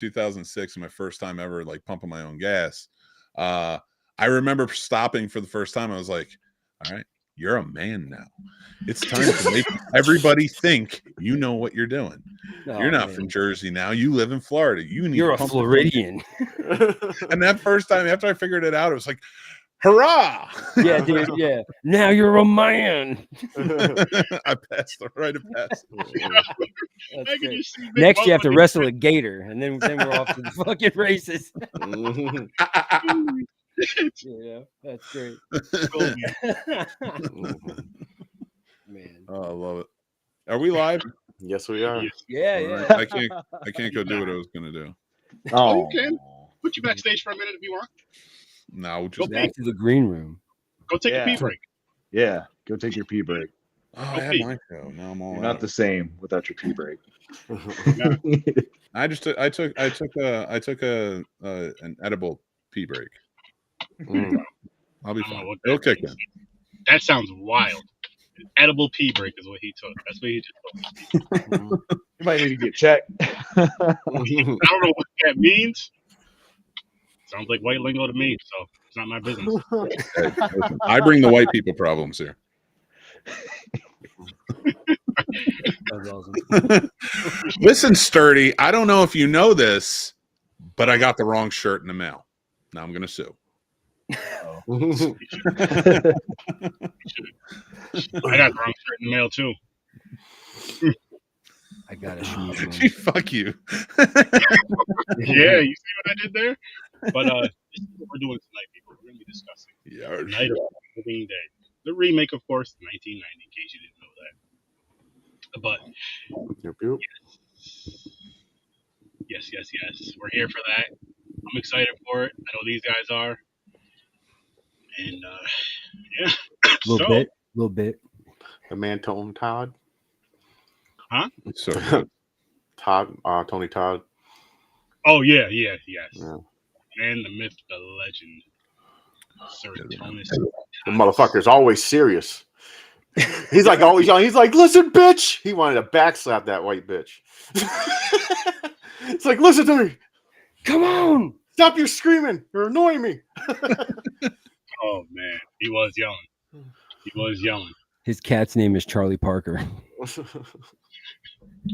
2006, my first time ever like pumping my own gas. I remember stopping for the first time. I was like, all right, you're a man now. It's time to make everybody think you know what you're doing. You're not from Jersey now. You live in Florida. You're a Floridian. And that first time, after I figured it out, it was like, hurrah! Yeah, dude. Yeah. Now you're a man. I passed the right of pass. Next, you have to wrestle a gator, and then we're off to the fucking races. Yeah, that's great. Man. Oh, I love it. Are we live? Yes, we are. Yeah, yeah. I can't go do what I was gonna do. Oh, you can. Put you backstage for a minute if you want. No, just go back to the green room. Go take a pee break. Yeah, go take your pee break. Oh, I had my show. Now I'm all You're not the same without your pee break. I took an edible pee break. I'll be fine. It'll kick in. That sounds wild. An edible pee break is what he took. That's what he just took. You might need to get checked. I don't know what that means. Sounds like white lingo to me, so it's not my business. Hey, listen, I bring the white people problems here. That's awesome. Listen, Sturdy, I don't know if you know this, but I got the wrong shirt in the mail. Now I'm going to sue. I got the wrong shirt in the mail, too. I got it. Fuck you. Yeah, you see what I did there? But this is what we're doing tonight, people. We're going to be discussing Night of the Living Dead. The remake, of course, 1990, in case you didn't know that. But yes. We're here for that. I'm excited for it. I know these guys are. And yeah. A little bit. The man told Todd. Huh? So Todd, Tony Todd. Oh yes. Yeah. And the myth, the legend. Sir Tony. The motherfucker's always serious. He's like always yelling. He's like, listen, bitch. He wanted to backslap that white bitch. It's like, listen to me. Come on. Stop your screaming. You're annoying me. Oh, man. He was yelling. His cat's name is Charlie Parker.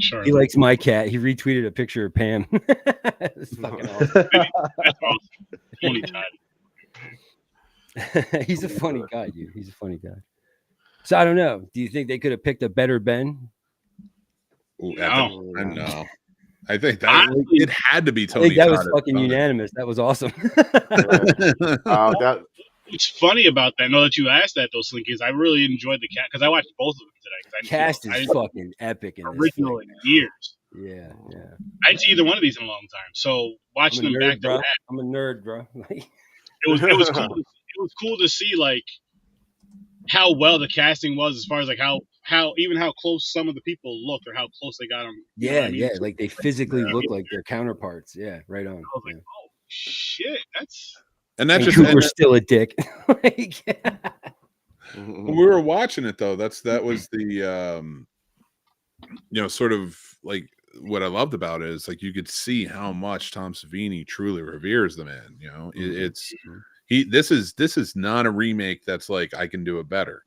Charlie. He likes my cat. He retweeted a picture of Pam. It's fucking awesome. That's awesome. Tony Todd. He's a funny guy, dude. He's a funny guy. So I don't know. Do you think they could have picked a better Ben? No. I think that it had to be Tony. I think that was fucking unanimous. That was awesome. What's funny about that, I know that you asked that, though, Slinky, is I really enjoyed the cast because I watched both of them today. Cast is fucking epic in original in years. Yeah. I didn't see either one of these in a long time. So watching them back to back. I'm a nerd, bro. It was cool. It was cool to see like how well the casting was as far as like how close some of the people looked or how close they got them. Yeah. Like they physically look like their counterparts. Yeah, right on. I was like, oh shit, that's. And that's just Cooper's still a dick. When we were watching it though, that was the sort of like what I loved about it is like you could see how much Tom Savini truly reveres the man. You know, this is not a remake that's like I can do it better.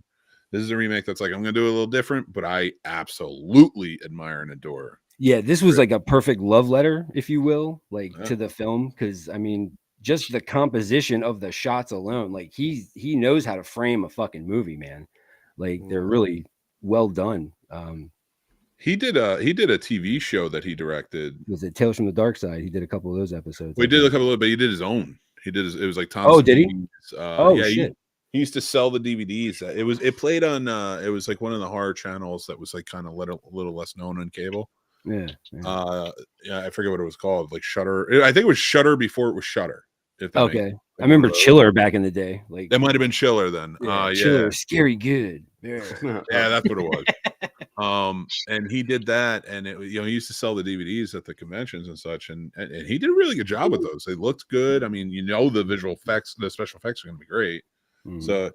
This is a remake that's like I'm gonna do it a little different, but I absolutely admire and adore. Yeah, this was like a perfect love letter, if you will, like to the film, because I mean, just the composition of the shots alone, like he knows how to frame a fucking movie, man. Like they're really well done. He did a TV show that he directed. Was it Tales from the Dark Side? He did a couple of those episodes. We did a couple of, but he did his own. It was like Tom. Oh, did he? Shit. He used to sell the DVDs. It played on. It was like one of the horror channels that was like kind of a little less known on cable. Yeah. I forget what it was called. Like Shudder. I think it was Shudder before it was Shudder. Okay. I remember Chiller back in the day. Like that might have been Chiller then. Chiller, scary good. Yeah, that's what it was. And he did that, and he used to sell the DVDs at the conventions and such, and he did a really good job with those. They looked good. I mean, the visual effects, the special effects are going to be great. So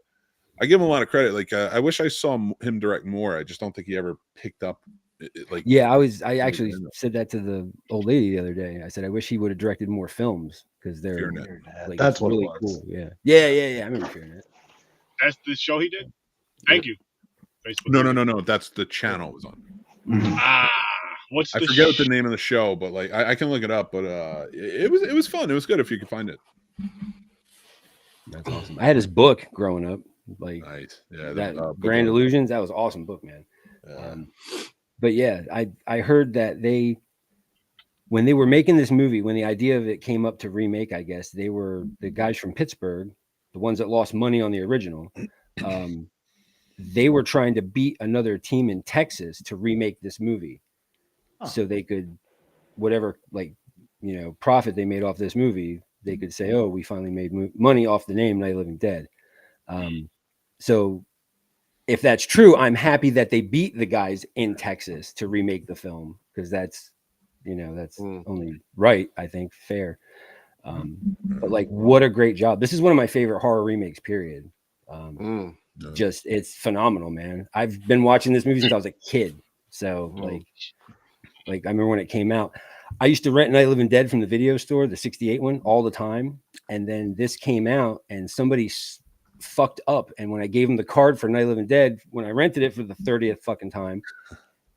I give him a lot of credit. Like I wish I saw him direct more. I just don't think he ever picked up Like, Yeah, I actually said that to the old lady the other day. I said I wish he would have directed more films because they're Fear Net. like That's it's what it really was. cool. Yeah. I remember Fear Net. That's the show he did. Thank you. Facebook. No. That's the channel it was on. Ah, what's I the forget what the name of the show, but like I can look it up. But it was fun. It was good if you could find it. That's awesome. I had his book growing up, like Nice. Yeah. that Grand Illusions. That was an awesome book, man. But yeah, I heard that when they were making this movie, when the idea of it came up to remake, I guess they were the guys from Pittsburgh, the ones that lost money on the original. They were trying to beat another team in Texas to remake this movie, so they could whatever profit they made off this movie, they could say, "Oh, we finally made money off the name Night of the Living Dead." So if that's true, I'm happy that they beat the guys in Texas to remake the film because that's only right, I think, fair. But like, what a great job! This is one of my favorite horror remakes. Period. Just it's phenomenal, man. I've been watching this movie since I was a kid. So like I remember when it came out. I used to rent Night of the Living Dead from the video store, the 68 one, all the time. And then this came out and somebody fucked up. And when I gave them the card for Night of the Living Dead, when I rented it for the 30th fucking time,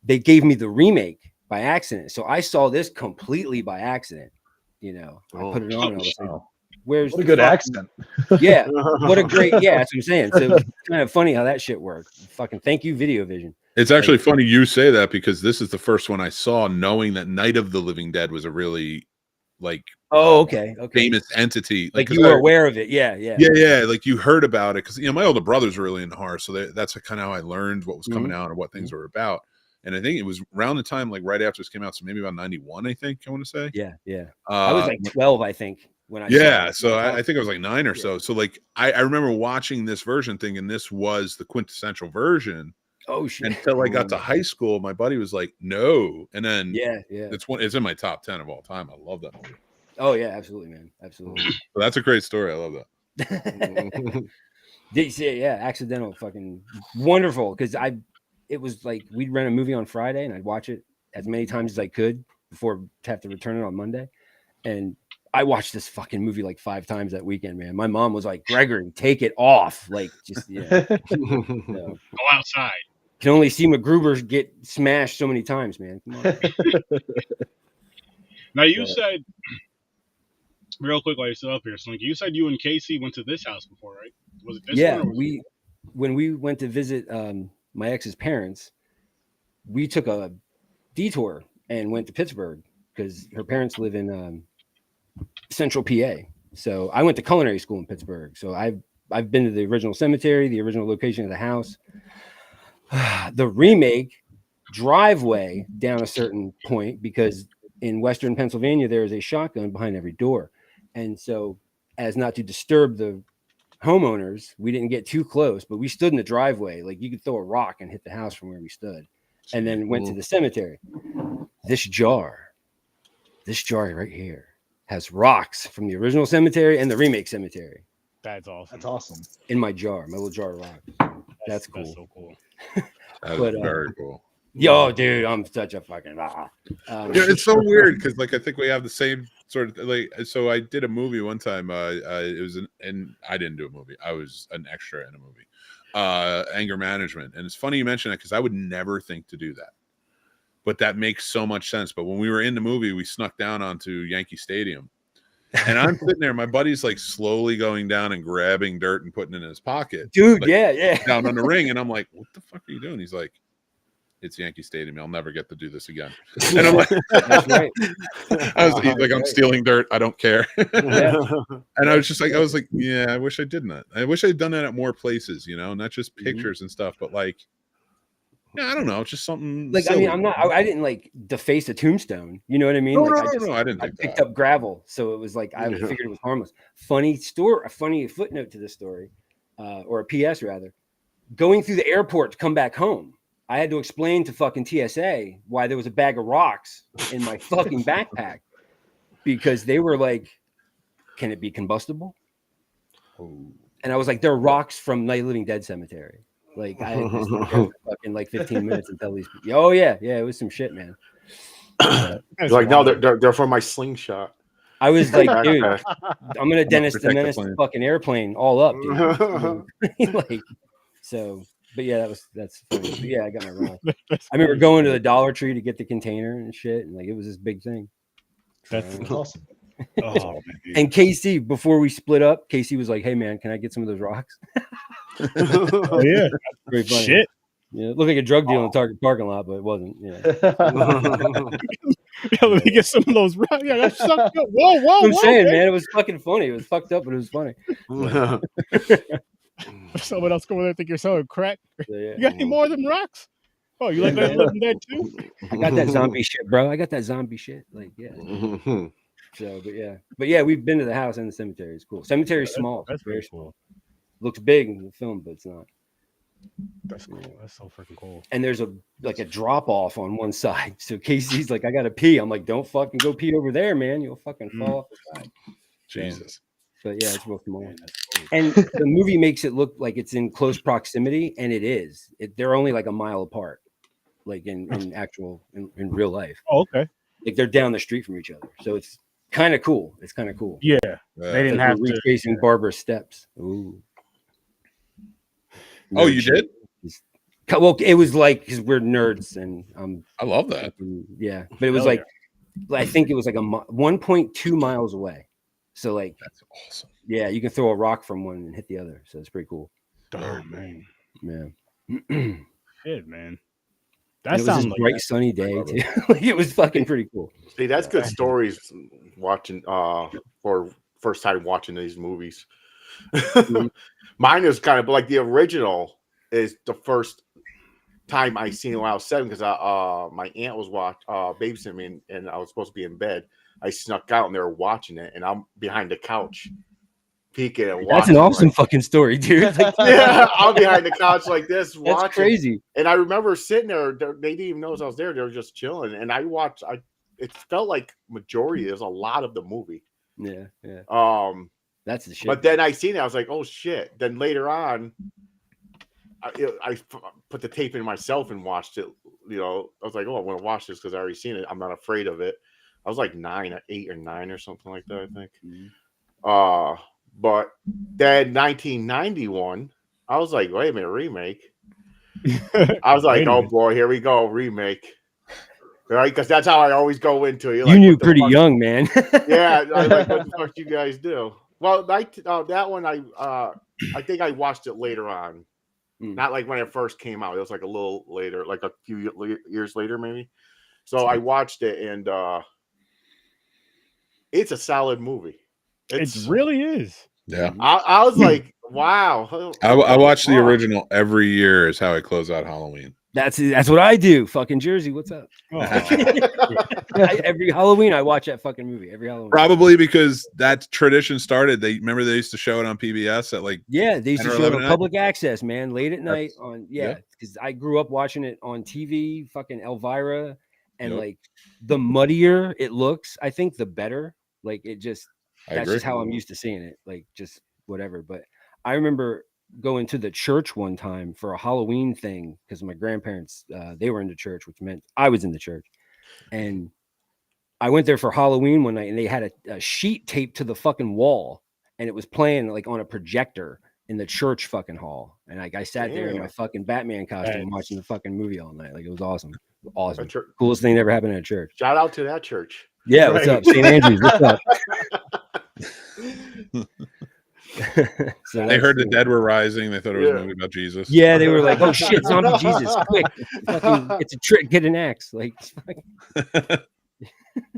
they gave me the remake by accident. So I saw this completely by accident. I put it on and I was like, where's what a good accent. Yeah. What a great, that's what I'm saying. So it's kind of funny how that shit worked. Fucking thank you, Video Vision. It's actually funny you say that because this is the first one I saw knowing that Night of the Living Dead was a really famous entity. Like you were aware of it. Yeah. Like you heard about it because my older brothers were really into horror, so that's kind of how I learned what was coming out and what things were about. And I think it was around the time like right after this came out, so maybe about 91. I think I want to say. Yeah. I was like 12, I think. When I saw it. So I think I was like 9 or so. So like I remember watching this version thinking this was the quintessential version. Oh shit! Until I got to high school, my buddy was like, "No," and then it's in my top 10 of all time. I love that movie. Oh yeah, absolutely, man, absolutely. So that's a great story. I love that. Did you see? Yeah, accidental, fucking wonderful. Because it was like we'd rent a movie on Friday, and I'd watch it as many times as I could before have to return it on Monday, and I watched this fucking movie like 5 times that weekend, man. My mom was like, "Gregory, take it off." Like, just go outside. Can only see MacGruber get smashed so many times, man. Come on. Now you said, real quick while you're still up here, Slink, you said you and Casey went to this house before, right? Was it this one? Yeah, when we went to visit my ex's parents, we took a detour and went to Pittsburgh because her parents live in Central PA. So I went to culinary school in Pittsburgh. So I've been to the original cemetery, the original location of the house. The remake driveway down a certain point, because in Western Pennsylvania there is a shotgun behind every door, and so as not to disturb the homeowners, we didn't get too close, but we stood in the driveway. Like you could throw a rock and hit the house from where we stood, and then went to the cemetery. This jar right here has rocks from the original cemetery and the remake cemetery. That's awesome. That's awesome. In my jar, my little jar of rocks. That's cool. That's so cool. That was very cool. Yo, dude, I'm such a fucking. It's so weird because, like, I think we have the same sort of like. So I did a movie one time. It was and I didn't do a movie. I was an extra in a movie. Anger Management, and it's funny you mention that because I would never think to do that, but that makes so much sense. But when we were in the movie, we snuck down onto Yankee Stadium, and I'm sitting there. My buddy's like slowly going down and grabbing dirt and putting it in his pocket, dude. Like, yeah, down on the ring, and I'm like, "What the fuck are you doing?" He's like, "It's Yankee Stadium. I'll never get to do this again." And I'm like, That's right. I'm stealing dirt. I don't care. And I was just like, yeah, I wish I did that. I wish I'd done that at more places, not just pictures and stuff, but like, yeah, I don't know, just something like silly. I mean, I didn't like deface a tombstone. You know what I mean? No, I didn't. I picked up gravel, so it was like I figured it was harmless. Funny story, a funny footnote to this story, or a PS rather. Going through the airport to come back home, I had to explain to fucking TSA why there was a bag of rocks in my fucking backpack, because they were like, "Can it be combustible?" And I was like, "They're rocks from Night of the Living Dead Cemetery." Like I had to sit there for fucking like 15 minutes until these. Oh yeah, it was some shit, man. You're like, no, they're from my slingshot. I was like, dude, Backpack. I'm gonna Dennis the protect the Menace the plane. fucking airplane all up, dude. Like, so, but yeah, that's funny. But yeah, I got my rocks. I remember going to the Dollar Tree to get the container and shit, and like it was this big thing. That's awesome. Oh, man. And Casey, before we split up, Casey was like, "Hey man, can I get some of those rocks?" Oh yeah, Very funny. shit. Yeah, it looked like a drug deal in the Target parking lot, but it wasn't. Yeah. Yeah, let me get some of those. Yeah, that's sucked up. Whoa, I'm saying, man, it was fucking funny. It was fucked up, but it was funny. Someone else go over there and think you're selling crack. So, yeah. You got any more of them rocks? Oh, you like that Living Dead too? I got that zombie shit, bro. I got that zombie shit. Like, yeah. So, but yeah, we've been to the house and the cemetery. It's cool. Cemetery's small. That's very very small. cool. Looks big in the film, but it's not. That's cool. That's so freaking cool. And there's a drop off on one side. So Casey's like, I gotta pee. I'm like, don't fucking go pee over there, man. You'll fucking fall off the side. Jesus. But yeah, it's real small. And the movie makes it look like it's in close proximity, and it is. They're only like a mile apart, like in real life. Oh, okay. Like they're down the street from each other. So it's kind of cool. It's kind of cool. Yeah, they didn't have to. Retracing Barbara's steps. Ooh. Oh, you did? Well, it was like because we're nerds, and I love that. Yeah, but it was like I think it was like 1.2 miles away. So like That's awesome. Yeah, you can throw a rock from one and hit the other. So it's pretty cool. Oh man, yeah. Shit, man. That sounds like a bright sunny day too. Like, it was fucking pretty cool. See, that's good stories. Watching for first time watching these movies. Mine is kind of like the original is the first time I seen it when I was 7 because my aunt was babysitting me and I was supposed to be in bed. I snuck out and they were watching it, and I'm behind the couch peeking and watching. That's an awesome fucking story, dude. Like, yeah, I'm behind the couch like this. That's watching. crazy. And I remember sitting there. They didn't even know I was there. They were just chilling, and I watched. It felt like majority. There's a lot of the movie. Yeah. That's the shit. But then I seen it. I was like, oh shit. Then later on, I put the tape in myself and watched it. You know, I was like, oh, I want to watch this because I already seen it. I'm not afraid of it. I was like 8 or 9 or something like that, I think. Mm-hmm. But then 1991, I was like, wait a minute, remake. I was like, oh boy, here we go, remake. Right? Because that's how I always go into it. You like, knew pretty young, man. Yeah, I like, what the fuck you guys do? Well, that one, I think I watched it later on. Not like when it first came out. It was like a little later, like a few years later, maybe. So I watched it, and it's a solid movie. It really is. Yeah. I was like, wow. I watch the original every year is how I close out Halloween. That's what I do. Fucking Jersey, what's up? Oh. Every Halloween I watch that fucking movie. Every Halloween. Probably because that tradition started. They used to show it on PBS at like they used to show it on public access, man, late at night That's, on because I grew up watching it on TV, fucking Elvira, and like the muddier it looks, I think the better. Like it just that's just how I'm used to seeing it. Like just whatever. But I remember going to the church one time for a Halloween thing because my grandparents they were into church, which meant I was in the church, and I went there for Halloween one night, and they had a sheet taped to the fucking wall, and it was playing like on a projector in the church fucking hall, and like I sat there in my fucking Batman costume watching the fucking movie all night. Like it was awesome. Coolest thing that ever happened in a church. Shout out to that church. Yeah, what's up, St. Andrews? What's up? So they heard the dead were rising. They thought it was a movie about Jesus. Yeah, they were like, "Oh shit, zombie Jesus! Quick, it's a trick. Get an axe!" Like,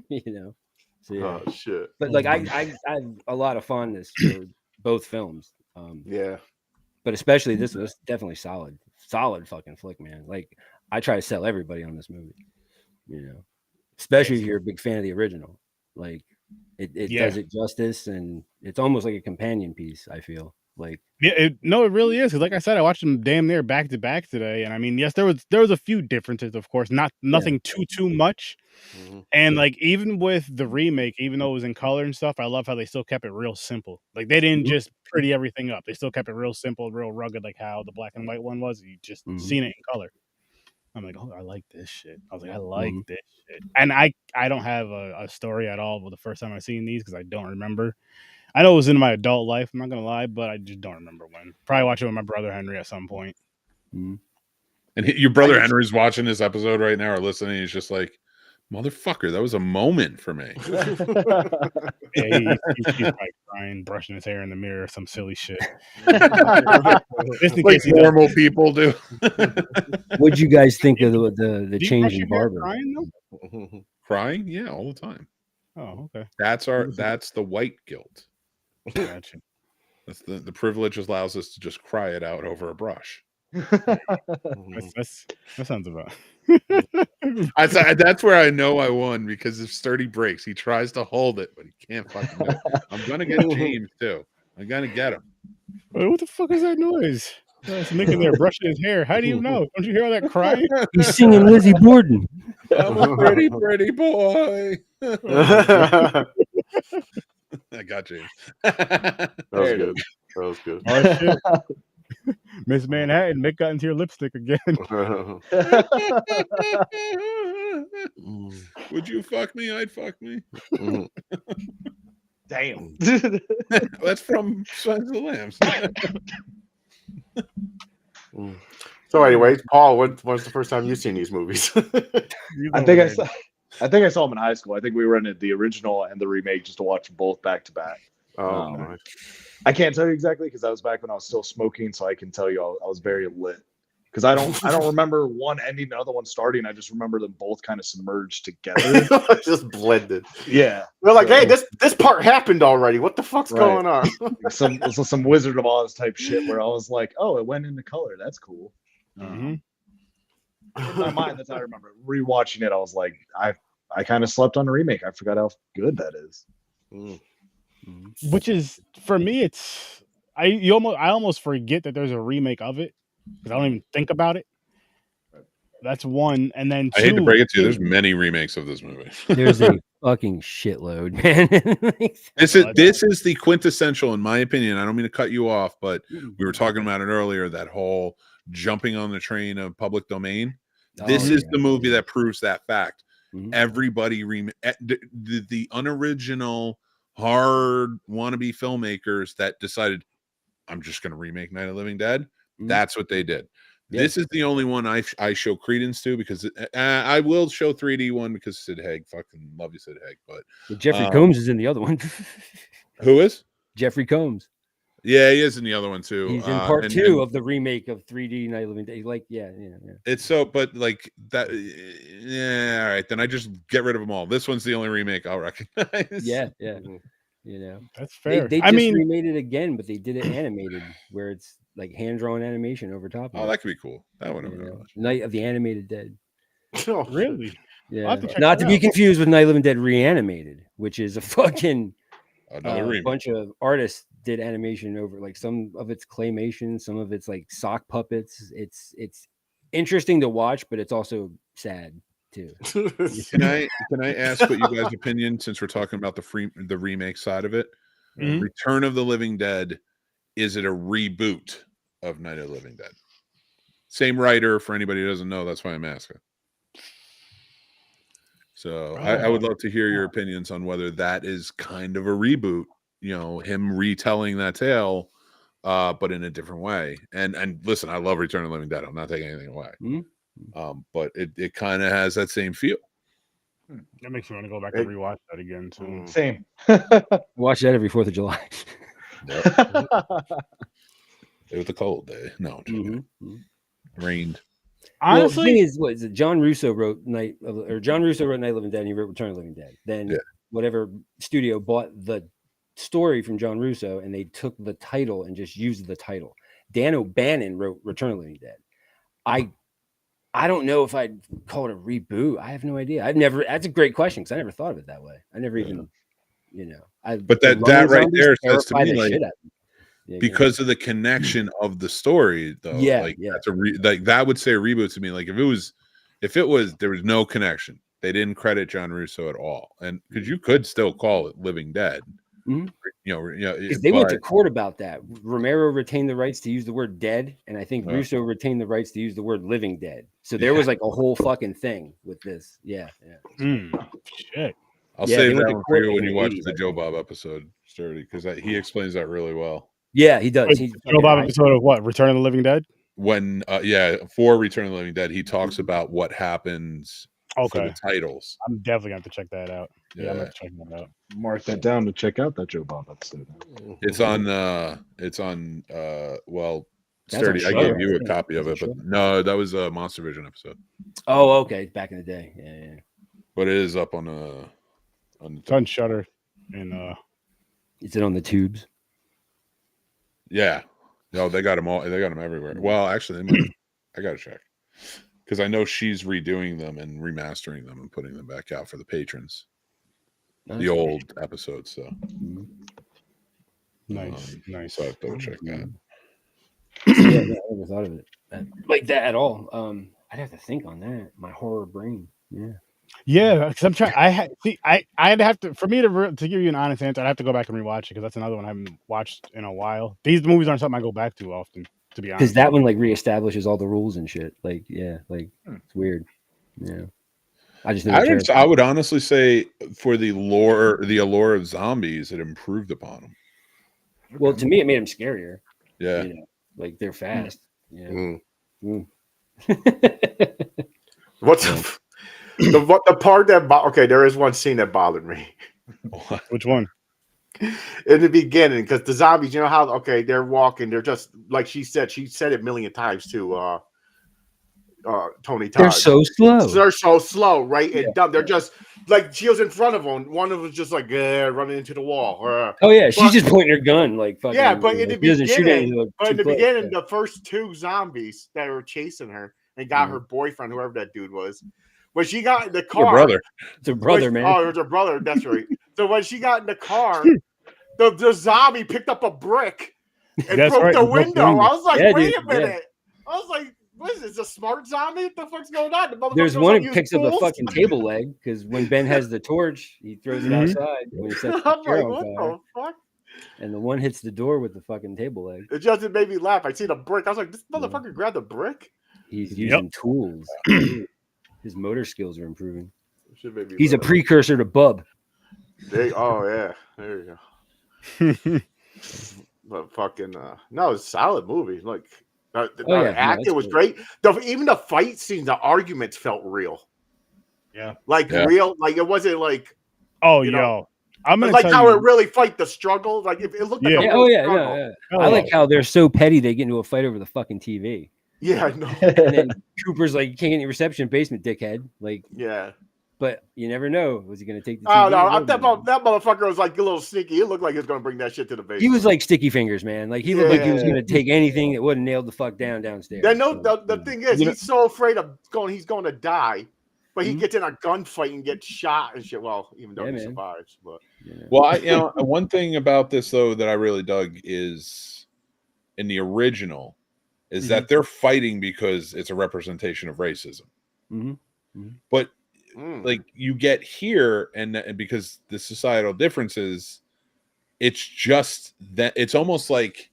you know. So, yeah. Oh shit! But like, I have a lot of fondness for both films. But especially this was definitely solid fucking flick, man. Like, I try to sell everybody on this movie. You know, especially if you're a big fan of the original. Like, it does it justice, and it's almost like a companion piece, I feel. Like, Yeah, it really is. 'Cause like I said, I watched them damn near back to back today, and I mean, yes, there was a few differences, of course, nothing too much. Mhm. And like even with the remake, even though it was in color and stuff, I love how they still kept it real simple. Like they didn't just pretty everything up. They still kept it real simple, real rugged, like how the black and white one was. You just seen it in color. I'm like, oh, I like this shit. I was like, I like this shit. And I don't have a story at all with the first time I seen these because I don't remember. I know it was in my adult life, I'm not gonna lie, but I just don't remember when. Probably watch it with my brother Henry at some point. And your brother Henry's watching this episode right now or listening. He's just like, motherfucker, that was a moment for me. Yeah, he's probably crying, brushing his hair in the mirror, some silly shit. Like normal people do. What'd you guys think of the change in Barber? Crying? Yeah, all the time. Oh, okay. That's the white guilt. Gotcha. That's the privilege allows us to just cry it out over a brush. That sounds about. That's where I know I won, because if Sturdy breaks, he tries to hold it, but he can't fucking do it. I'm gonna get James too. I'm gonna get him. Wait, what the fuck is that noise? It's Nick in there brushing his hair. How do you know? Don't you hear all that crying? He's singing Lizzie Borden. I'm a pretty, pretty boy. I got James. That was good. That was good. Oh shit. Miss Manhattan, Mick got into your lipstick again. Would you fuck me? I'd fuck me. Damn. That's from Sons of the Lambs. So, anyways, Paul, when's the first time you've seen these movies? I think I saw them in high school. I think we rented the original and the remake just to watch both back to back. Oh, nice. I can't tell you exactly because that was back when I was still smoking, so I can tell you I was very lit. Because I don't remember one ending, the other one starting. I just remember them both kind of submerged together, just blended. Yeah, they're like, hey, this part happened already. What the fuck's going on? some Wizard of Oz type shit where I was like, oh, it went into color. That's cool. In my mind, that's how I remember it. Rewatching it, I was like, I kind of slept on the remake. I forgot how good that is. Which is, for me, I almost forget that there's a remake of it because I don't even think about it. That's one, and then two, I hate to break it to you, there's many remakes of this movie. There's a fucking shitload, man. This is the quintessential, in my opinion. I don't mean to cut you off, but we were talking about it earlier. That whole jumping on the train of public domain. This is the movie that proves that fact. Everybody the unoriginal, hard wannabe filmmakers that decided, I'm just going to remake Night of the Living Dead. That's what they did. Yeah. This is the only one I show credence to, because I will show 3D one because Sid Haig, fucking love you, Sid Haig. But Jeffrey Combs is in the other one. Who is? Jeffrey Combs. Yeah, he is in the other one too. He's in part two of the remake of 3D Night of the Living Dead. Like, yeah. It's so, but like that. Yeah, all right. Then I just get rid of them all. This one's the only remake I'll recognize. Yeah. You know, that's fair. They just remade it again, but they did it animated, where it's like hand-drawn animation over top of it. Oh, that could be cool. That would have Night of the Animated Dead. Oh, really? Yeah. Not to be confused with Night of the Living Dead Reanimated, which is a fucking bunch of artists did animation over, like, some of it's claymation, some of it's like sock puppets. It's interesting to watch, but it's also sad too. Can I ask what you guys' opinion, since we're talking about the remake side of it? Return of the Living Dead, is it a reboot of Night of the Living Dead? Same writer, for anybody who doesn't know. That's why I'm asking. So I would love to hear your opinions on whether that is kind of a reboot. You know, him retelling that tale, but in a different way. And listen, I love Return of the Living Dead. I'm not taking anything away. But it kind of has that same feel. That makes me want to go back and rewatch that again too. Same. Watch that every 4th of July. It was a cold day. No, rained. Honestly, the thing is, what is it? John Russo wrote Night of the Living Dead, and he wrote Return of the Living Dead. Then whatever studio bought the story from John Russo, and they took the title and just used the title. Dan O'Bannon wrote Return of the Living Dead. I don't know if I'd call it a reboot. I have no idea. That's a great question, because I never thought of it that way. I never even, but that right there says to me, like, because of the connection of the story, though. Like that's like that would say a reboot to me. Like if it was there was no connection, they didn't credit John Russo at all, and because you could still call it Living Dead. Mm-hmm. Because they went to court about that. Romero retained the rights to use the word dead, and I think Russo retained the rights to use the word living dead. So there was like a whole fucking thing with this. Yeah. Shit. I'll save that one for you when you watch the Joe Bob episode, Sturdy, because he explains that really well. Yeah, he does. Joe Bob episode of what? Return of the Living Dead? When for Return of the Living Dead, he talks about what happens for the titles. I'm definitely going to have to check that out. Yeah, I'm going to check that out. Mark that down to check out that Joe Bob episode. It's on Sturdy, I gave you a copy of it, but no, that was a Monster Vision episode. Oh, okay. Back in the day. Yeah. But it is up on it's on Shudder, and is it on the tubes? Yeah. No, they got them all. They got them everywhere. Well, actually, they might. I gotta check because I know she's redoing them and remastering them and putting them back out for the patrons. The old episodes, so nice. So I have to check that. Yeah, I never thought of it like that at all. I'd have to think on that. My horror brain. Yeah, because I'm trying. I'd have to, for me to give you an honest answer, I'd have to go back and rewatch it because that's another one I haven't watched in a while. These movies aren't something I go back to often, to be honest. Because that one like reestablishes all the rules and shit. Like, it's weird. Yeah, I would honestly say for the allure of zombies, it improved upon them. Well, to me, it made them scarier. Yeah, like they're fast. Yeah. What's the part that there is one scene that bothered me. Which one? In the beginning, because the zombies, you know how they're walking, they're just like she said it a million times to Tony Todd. They're so slow. They're so slow, right? And dumb. They're just like she was in front of them. One of them was just like running into the wall. She's just pointing her gun like fucking. Yeah, but in the beginning, the first two zombies that were chasing her and got her boyfriend, whoever that dude was. When she got in the car, it's her brother, man. Oh, it was her brother. That's right. So when she got in the car, the zombie picked up a brick and broke the window. I was like, wait a minute. I was like, what is this? A smart zombie? What the fuck's going on? There's one who picks up a fucking table leg because when Ben has the torch, he throws it outside. When he sets I'm like, what the fuck? And the one hits the door with the fucking table leg. It just made me laugh. I see the brick. I was like, this motherfucker grabbed a brick? He's using tools. His motor skills are improving. He's a precursor to Bub. There you go. But fucking no, it's a solid movie. Like the acting was great. Even the fight scenes, the arguments felt real. Yeah, real. Like it wasn't like I'm gonna like how it really fight the struggle. Like it looked like I like how they're so petty they get into a fight over the fucking TV. Yeah, no. And then Cooper's like, you can't get any reception, basement, dickhead. Like, yeah. But you never know. Was he going to take the TV? Oh, no. That motherfucker was like a little sneaky. It looked like he was going to bring that shit to the basement. He was like sticky fingers, man. Like, he looked like he was going to take anything that wasn't nailed the fuck downstairs. The thing is, he's so afraid of he's going to die. But he gets in a gunfight and gets shot and shit. Well, even though he survives. But Well, one thing about this, though, that I really dug is in the original is that they're fighting because it's a representation of racism. But like you get here and because the societal differences, it's just that it's almost like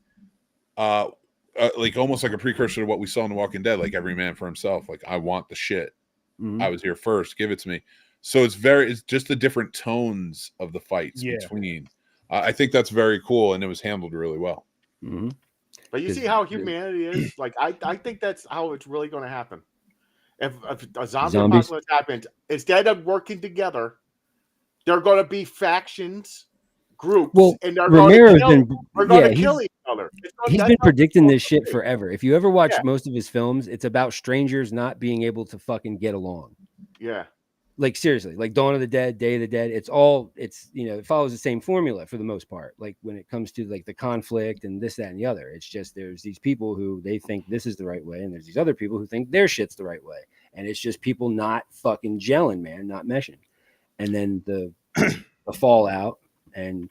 almost like a precursor to what we saw in The Walking Dead, like every man for himself. Like, I want the shit. I was here first. Give it to me. So it's just the different tones of the fights between. I think that's very cool, and it was handled really well. But you see how humanity is? Like, I think that's how it's really going to happen. If a zombie apocalypse happens, instead of working together, they're going to be factions, groups, and they're going to kill each other. He's been predicting this shit forever. If you ever watch most of his films, it's about strangers not being able to fucking get along. Yeah. Like, seriously, like Dawn of the Dead, Day of the Dead, it follows the same formula for the most part. Like, when it comes to like the conflict and this, that, and the other, it's just there's these people who they think this is the right way, and there's these other people who think their shit's the right way, and it's just people not fucking gelling, man, not meshing, and then the fallout and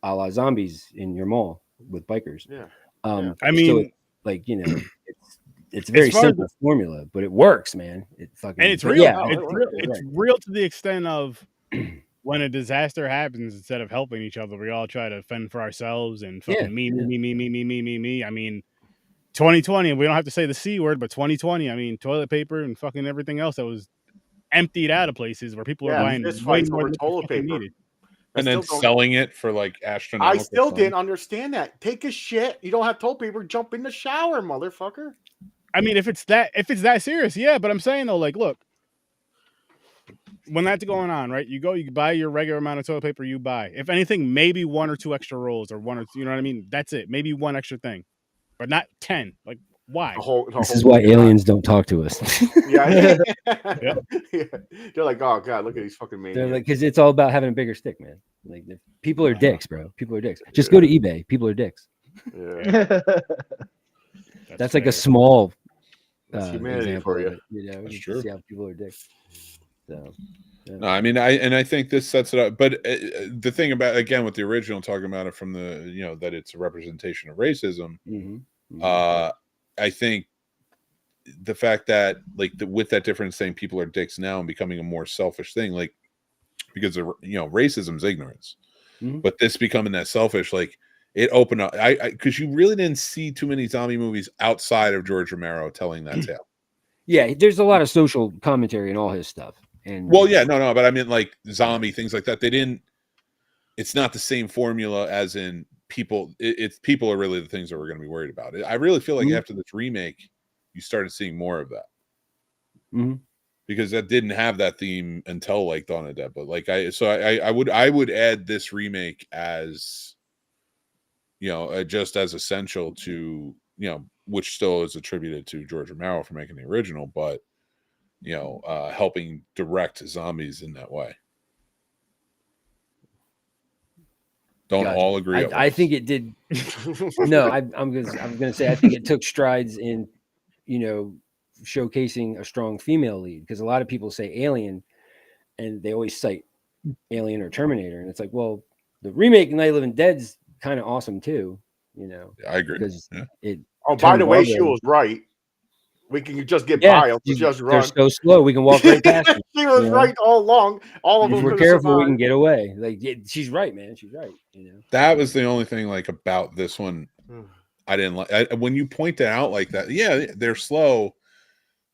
a la zombies in your mall. with bikers. Yeah. I mean, like it's a very simple formula, but it works, man. It fucking and it's but real. Yeah, it's real to the extent of when a disaster happens, instead of helping each other, we all try to fend for ourselves and fucking me. I mean, 2020, and we don't have to say the C word, but 2020. I mean, toilet paper and fucking everything else that was emptied out of places where people were buying way more than toilet paper needed. And then selling it for like astronomical. I still didn't understand that. Take a shit. You don't have toilet paper. Jump in the shower, motherfucker. I mean, if it's that serious, yeah. But I'm saying though, like, look, when that's going on, right? You buy your regular amount of toilet paper you buy. If anything, maybe 1 or 2 extra rolls, or 1 or 2. You know what I mean? That's it. Maybe 1 extra thing, but not 10. Like, why? This is why aliens don't talk to us. Yeah. They're like, oh god, look at these fucking maniacs. They're like, because it's all about having a bigger stick, man. Like, people are dicks, bro. People are dicks. Just go to eBay. People are dicks. Yeah. That's like a small humanity for you. That's true. See how people are dicks. So, no, I mean, I think this sets it up. But the thing about, again, with the original, talking about it from the, that it's a representation of racism. I think the fact that with that difference, saying people are dicks now and becoming a more selfish thing, like, because of, racism is ignorance, but this becoming that selfish, like, it opened up. Because you really didn't see too many zombie movies outside of George Romero telling that tale. Yeah, there's a lot of social commentary in all his stuff. And well, yeah, no, but I mean, like, zombie things like that. They didn't. It's not the same formula as in people. It's people are really the things that we're going to be worried about. I really feel like after this remake, you started seeing more of that, because that didn't have that theme until like Dawn of the Dead. But like I would add this remake as, just as essential to, which still is attributed to George Romero for making the original, but helping direct zombies in that way. Don't all agree. I think it did. No, I'm gonna say I think it took strides in, showcasing a strong female lead, because a lot of people say Alien, and they always cite Alien or Terminator, and it's like, well, the remake Night of the Living Dead's kind of awesome too. I agree, because it. Oh, by the way, she was right. We can just get by them. Just run. They're so slow. We can walk right past them. She was right all along. All of them. If we're careful, we can get away. Like, she's right, man. She's right. That was the only thing like about this one I didn't like. When you point it out like that, yeah, they're slow,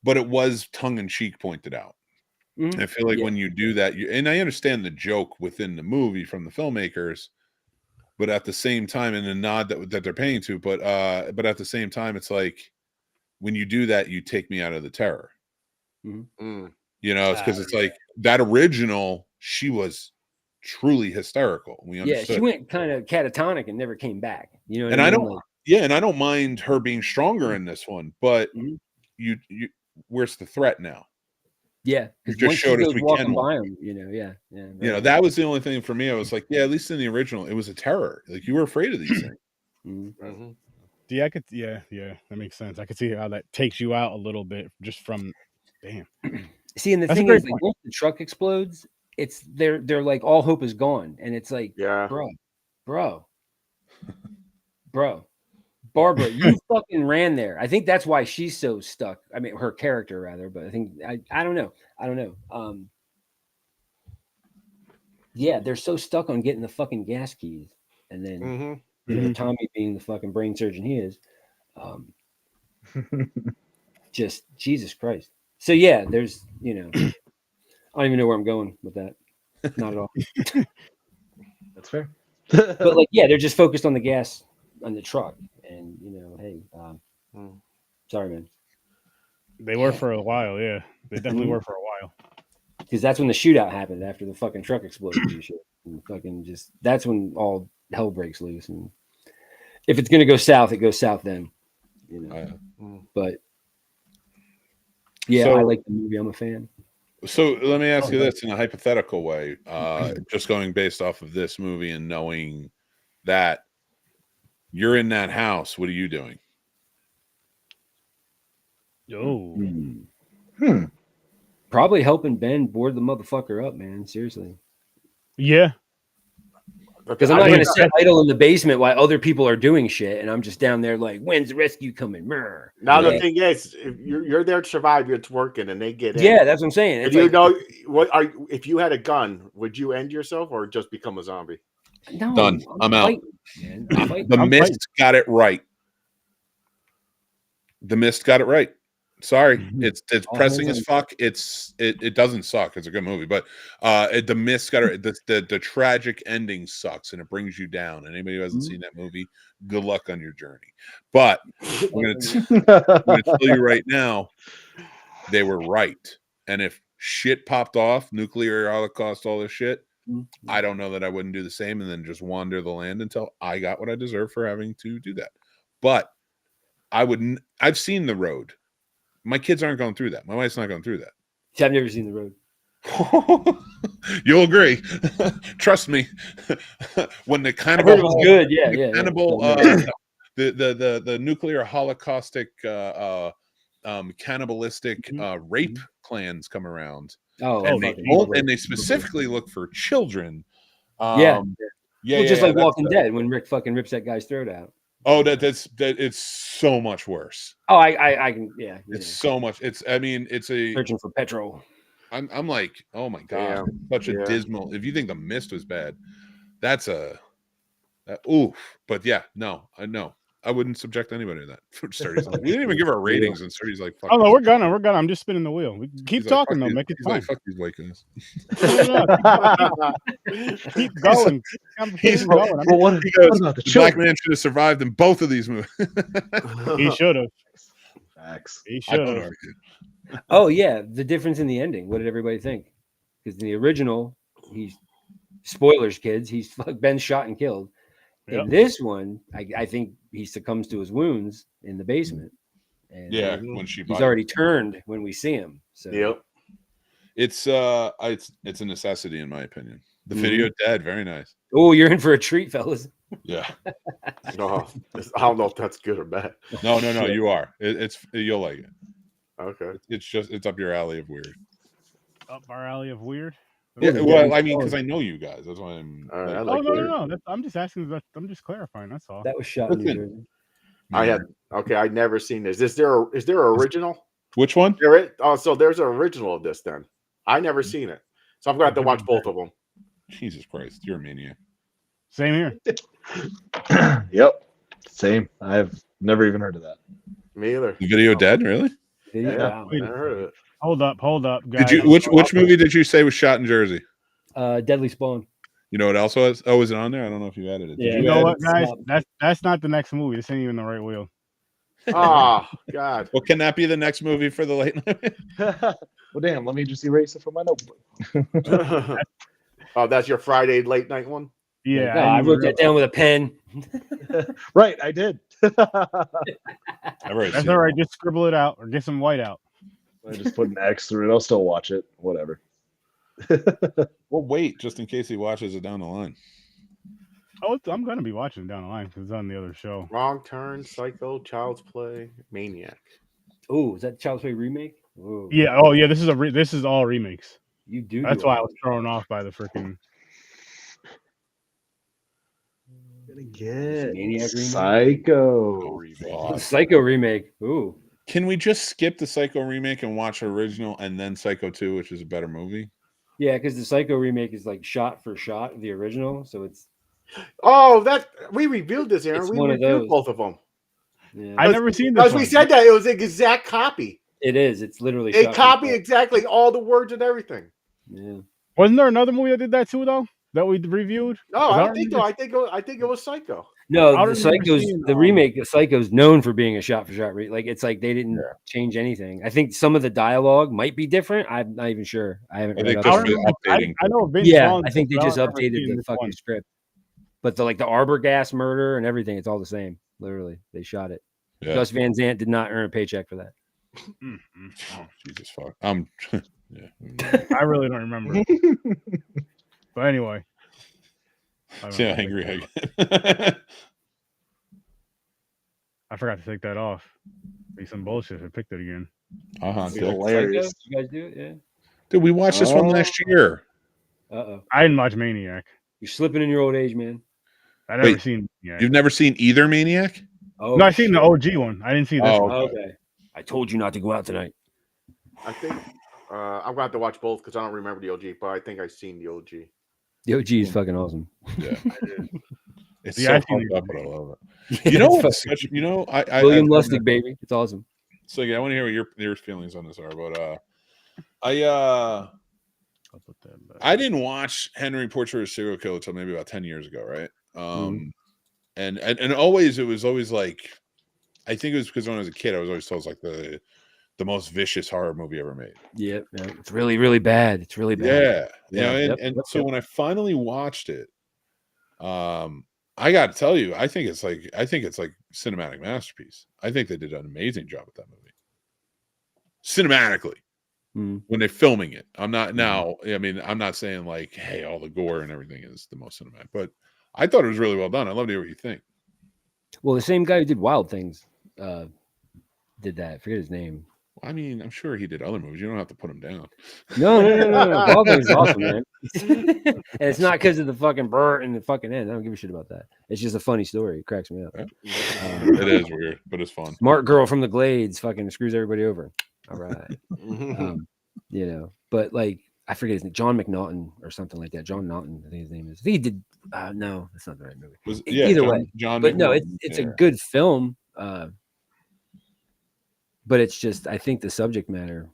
but it was tongue in cheek pointed out. I feel like when you do that, and I understand the joke within the movie from the filmmakers, but at the same time, and the nod that they're paying to, but at the same time, it's like, when you do that, you take me out of the terror. It's because it's like that original, she was truly hysterical. We understood. Yeah, she went kind of catatonic and never came back. And I don't, and I don't mind her being stronger in this one, but you where's the threat now? Yeah, you just showed us we can. By him, that was the only thing for me. I was like, yeah, at least in the original, it was a terror. Like, you were afraid of these things. Yeah, I could. Yeah, that makes sense. I could see how that takes you out a little bit just from. Damn. See, and the thing is, like, once the truck explodes, it's they're like, all hope is gone, and it's like, bro, Barbara, you fucking ran there. I think that's why she's so stuck. I mean, her character rather, but I think I don't know. Yeah, they're so stuck on getting the fucking gas keys, and then. Tommy being the fucking brain surgeon he is, just Jesus Christ. So yeah, there's, I don't even know where I'm going with that. Not at all. That's fair. But like, yeah, they're just focused on the gas on the truck, and hey, sorry, man. They were for a while, yeah. They definitely were for a while. Because that's when the shootout happened after the fucking truck exploded and shit. And fucking that's when all hell breaks loose. And if it's gonna go south, it goes south then. But yeah, so, I like the movie. I'm a fan. So let me ask you this in a hypothetical way, just going based off of this movie and knowing that you're in that house, what are you doing? Probably helping Ben board the motherfucker up, man. Seriously. Yeah. Because I'm not going to sit idle in the basement while other people are doing shit, and I'm just down there like, when's the rescue coming? Brr. Now the thing is, if you're there to survive, it's working, and they get in. Yeah, that's what I'm saying. If you know if you had a gun, would you end yourself or just become a zombie? No, Done. I'm out. Man. The Mist got it right. The Mist got it right. Sorry, it's pressing as fuck. It doesn't suck. It's a good movie, but the Mist got it. The tragic ending sucks and it brings you down. And anybody who hasn't seen that movie, good luck on your journey. But I'm gonna tell you right now, they were right. And if shit popped off, nuclear holocaust, all this shit, I don't know that I wouldn't do the same and then just wander the land until I got what I deserve for having to do that. But I wouldn't. I've seen The Road. My kids aren't going through that. My wife's not going through that. I've never seen The Road. You'll agree. Trust me. When the cannibal was good, cannibal, the nuclear holocaustic cannibalistic rape clans come around. And they specifically look for children. Well, just like Walking Dead when Rick fucking rips that guy's throat out. Oh, it's so much worse. Oh, I can, It's so much. It's a searching for petrol. I'm like, oh my god, such a dismal. If you think The Mist was bad, that's oof. But yeah, no, I wouldn't subject anybody to that. Sturdy's like, we didn't even give our ratings, and Sturdy's like, fuck. Oh no, we're gonna. I'm just spinning the wheel. Keep talking though. Make it fun. Like, fuck these white guys. Keep going. He's going. What about the black man should have survived in both of these movies. He should have. Facts. He should have. Oh yeah, the difference in the ending. What did everybody think? Because in the original, he's spoilers, kids. He's been shot and killed. In this one, I think he succumbs to his wounds in the basement. And when he's already turned when we see him. So it's a necessity in my opinion. The video dead, very nice. Oh, you're in for a treat, fellas. Yeah. No, I don't know if that's good or bad. No, you are. You'll like it. Okay. It's up your alley of weird. Up our alley of weird. Yeah, well, I mean, because I know you guys. That's why I'm. No. I'm just asking. I'm just clarifying. That's all. That was shot in New Jersey. I'd never seen this. Is there an original? Which one? So there's an original of this then. I never seen it, so I'm gonna have to watch both of them. Jesus Christ, you're a maniac. Same here. Yep, same. I've never even heard of that. Me either. The video dead, really? Yeah, I never heard of it. Hold up, guys. Which movie did you say was shot in Jersey? Deadly Spawn. You know what else was? Oh, is it on there? I don't know if you added it. You know what, guys? That's not the next movie. This ain't even the right wheel. Oh God. Well, can that be the next movie for the late night? Well, damn. Let me just erase it from my notebook. Oh, that's your Friday late night one? Yeah, I wrote that down with a pen. Right, I did. That's all right. Just scribble it out or get some white out. I just put an X through it. I'll still watch it. Whatever. Well, wait, just in case he watches it down the line. Oh, I'm gonna be watching it down the line because it's on the other show. Wrong Turn, Psycho, Child's Play, Maniac. Oh, is that Child's Play remake? Whoa. Yeah. Oh, yeah. This is all remakes. You do. That's why I was thrown off by the freaking. Gonna get Maniac Psycho. Psycho remake. Ooh. Can we just skip the Psycho remake and watch original and then Psycho 2, which is a better movie? Yeah, because the Psycho remake is like shot for shot of the original, so it's. Oh, we reviewed this, Aaron. It's we one of reviewed those. both of them. Yeah. I've never seen this. As we said that it was an exact copy. It is. It's literally. They copy exactly all the words and everything. Yeah. Wasn't there another movie that did that too, though? That we reviewed? No, I don't think so. I think it was Psycho. No, the remake of Psycho's known for being a shot-for-shot like it's like they didn't change anything. I think some of the dialogue might be different. I'm not even sure. I haven't read updating. I know Vince I think they just updated the fucking script. But the Arbor-Gas murder and everything, it's all the same. Literally, they shot it. Yeah. Gus Van Sant did not earn a paycheck for that. Oh, Jesus fuck. Yeah. I really don't remember. But anyway. See how angry I get. I forgot to take that off. Be some bullshit if I picked it again. Hilarious. You guys do it? Yeah. Dude, we watched this one last year. Uh-oh. I didn't watch Maniac. You're slipping in your old age, man. I never Wait, seen. Yeah. You've never seen either Maniac? Oh, No, I seen the shit. OG one. I didn't see this Oh, one. Okay. I told you not to go out tonight. I think I'm going to have to watch both because I don't remember the OG, but I think I've seen the OG. The OG is fucking awesome. Yeah. It's Yeah, I so seen fucked the up, but I OG. love it. Yeah, You know it's what's fucking- such, you know, William I Lustig, baby. It's awesome. So yeah, I want to hear what your feelings on this are, but I'll put that back. I didn't watch Henry Portrait of a Serial Killer until maybe about 10 years ago, right? And always it was always like, I think it was because when I was a kid, I was always told it's like the most vicious horror movie ever made. Yep. It's really, really bad. It's really bad. Yeah. You know, and so when I finally watched it, I got to tell you, I think it's like cinematic masterpiece. I think they did an amazing job with that movie. Cinematically. When they're filming it. I'm not now, I mean, I'm not saying like, hey, all the gore and everything is the most cinematic, but I thought it was really well done. I'd love to hear what you think. Well, the same guy who did Wild Things did that. I forget his name. I mean, I'm sure he did other movies. You don't have to put him down. No. Wild Things is awesome, man. And it's not because of the fucking burr and the fucking end. I don't give a shit about that. It's just a funny story. It cracks me up. It is weird, but it's fun. Smart girl from the Glades fucking screws everybody over. All right. You know, but like, I forget his name, John McNaughton or something like that. John Naughton, I think his name is. I think he did. No, that's not the right movie. Either way, John but no, McNaughton, it's a good film. But it's just, I think the subject matter.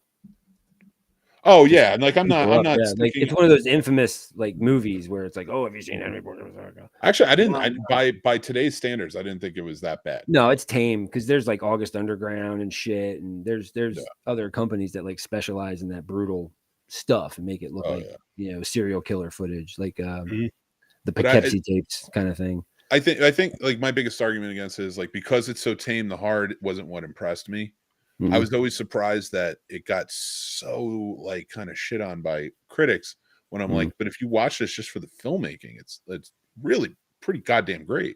Oh yeah, and like I'm not like it's one of those infamous like movies where it's like, oh, have you seen Henry Portrait of a Serial Killer? Actually, I didn't. By today's standards, I didn't think it was that bad. No, it's tame because there's like August Underground and shit, and there's other companies that like specialize in that brutal stuff and make it look you know, serial killer footage, like the Poughkeepsie tapes kind of thing. I think like my biggest argument against it is like, because it's so tame, the hard wasn't what impressed me. I was always surprised that it got so like kind of shit on by critics when I'm like, but if you watch this just for the filmmaking, it's really pretty goddamn great.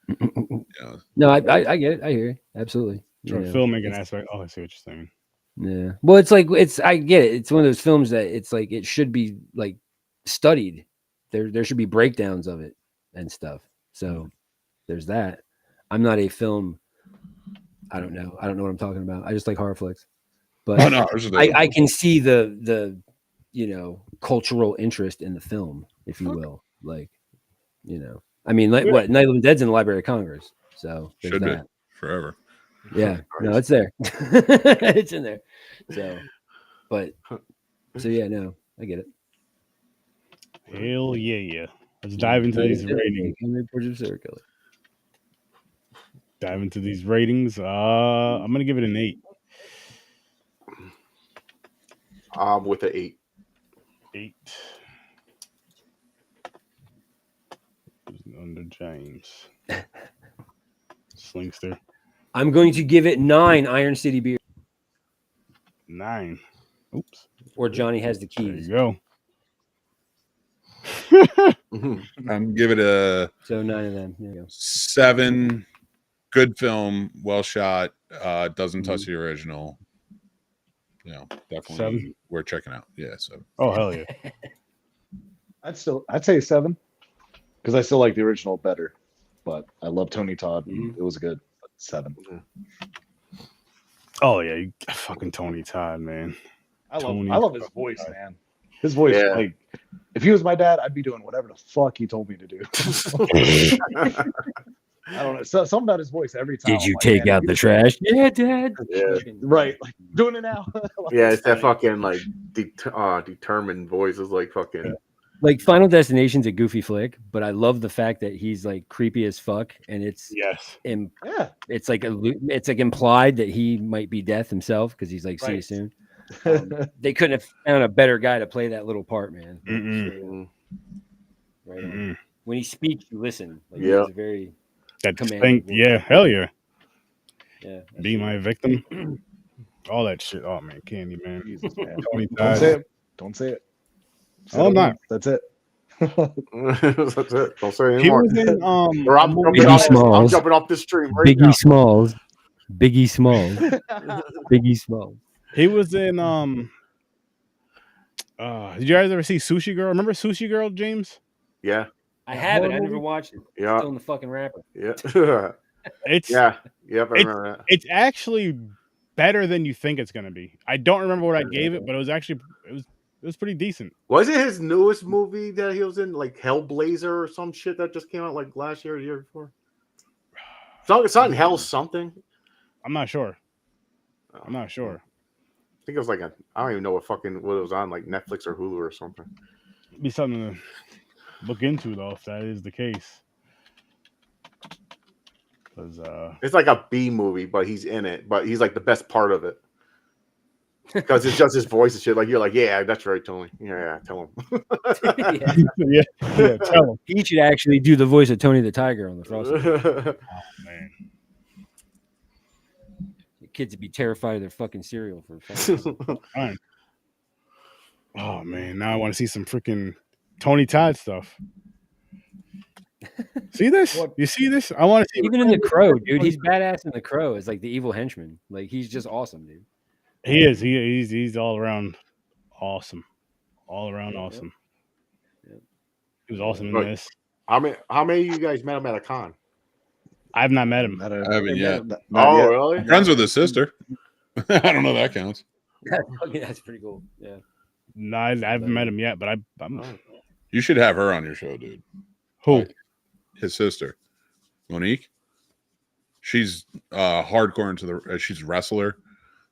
Yeah. No, I get it. I hear you. Absolutely. From filmmaking aspect. Oh, I see what you're saying. Yeah. Well, it's like I get it. It's one of those films that it's like it should be like studied. There should be breakdowns of it and stuff. So there's that. I'm not a film. I don't know what I'm talking about. I just like horror flicks. But I can see the you know, cultural interest in the film, if you will. Like, you know, I mean, like what Night of the Dead's in the Library of Congress. So there's should that. be forever. Yeah, no, it's there. It's in there. So, but so yeah, no, I get it. Hell yeah. Let's dive into these ratings. Dive into these ratings. I'm gonna give it an 8. With an 8. 8. Under James. Slinkster. I'm going to give it 9 Iron City beer. 9. Oops. Or Johnny has the keys. There you go. I'm give it a 9 of them. There you go. 7. Good film, well shot. Doesn't touch the original. You know, definitely 7. We're checking out. Yeah, 7. Oh hell yeah. I'd say 7 because I still like the original better, but I love Tony Todd. It was good. 7. Oh yeah, fucking Tony Todd, man. I love his voice, man. His voice, like, if he was my dad, I'd be doing whatever the fuck he told me to do. I don't know. Something about his voice every time. Did you take out the trash? Yeah, Dad. Yeah. Right. Like, doing it now. Yeah, it's that fucking like determined voice. Is like fucking. Like Final Destination's a goofy flick, but I love the fact that he's like creepy as fuck, and it's it's like implied that he might be death himself because he's like, see you soon. They couldn't have found a better guy to play that little part, man. Right. When he speaks, you listen. Like, he's a very hell yeah. Yeah. Be my victim. All that shit. Oh man, Candy man. Jesus, man. Tony Don't say it. Don't say it. Oh, I'm not. That's it. That's it. Don't say He anymore. was in I'm jumping off this stream right now. Biggie Smalls. Biggie Smalls. Biggie Smalls. He was in did you guys ever see Sushi Girl? Remember Sushi Girl, James? Yeah. I haven't. I never watched it. Yeah. Still in the fucking wrapper. Yeah. It's Yep, I remember that. it's actually better than you think it's gonna be. I don't remember what I gave it, but it was pretty decent. Was it his newest movie that he was in, like Hellblazer or some shit that just came out like last year or the year before? It's not Hell something. I'm not sure. I'm not sure. I think it was like I don't even know what it was on, like Netflix or Hulu or something. It'd be something to look into though, if that is the case. It's like a B movie, but he's in it, but he's like the best part of it. Because it's just his voice and shit. Like you're like, yeah, that's right, Tony. Yeah, tell him. yeah, tell him. He should actually do the voice of Tony the Tiger on the Frosty. Oh man, The kids would be terrified of their fucking cereal for fine. Oh man, now I want to see some freaking Tony Todd stuff. See this? You see this? I want to see. Even in The Crow, dude. He's badass in The Crow as like the evil henchman. Like he's just awesome, dude. He is. He's all around awesome. All around awesome. Yeah. He was awesome in this. How many of you guys met him at a con? I've not met him. I haven't yet. Oh, really? I'm friends with his sister. I don't know if that counts. That's pretty cool. Yeah. No, I haven't met him yet, but I'm. You should have her on your show, dude. Who? His sister, Monique. She's hardcore into she's a wrestler,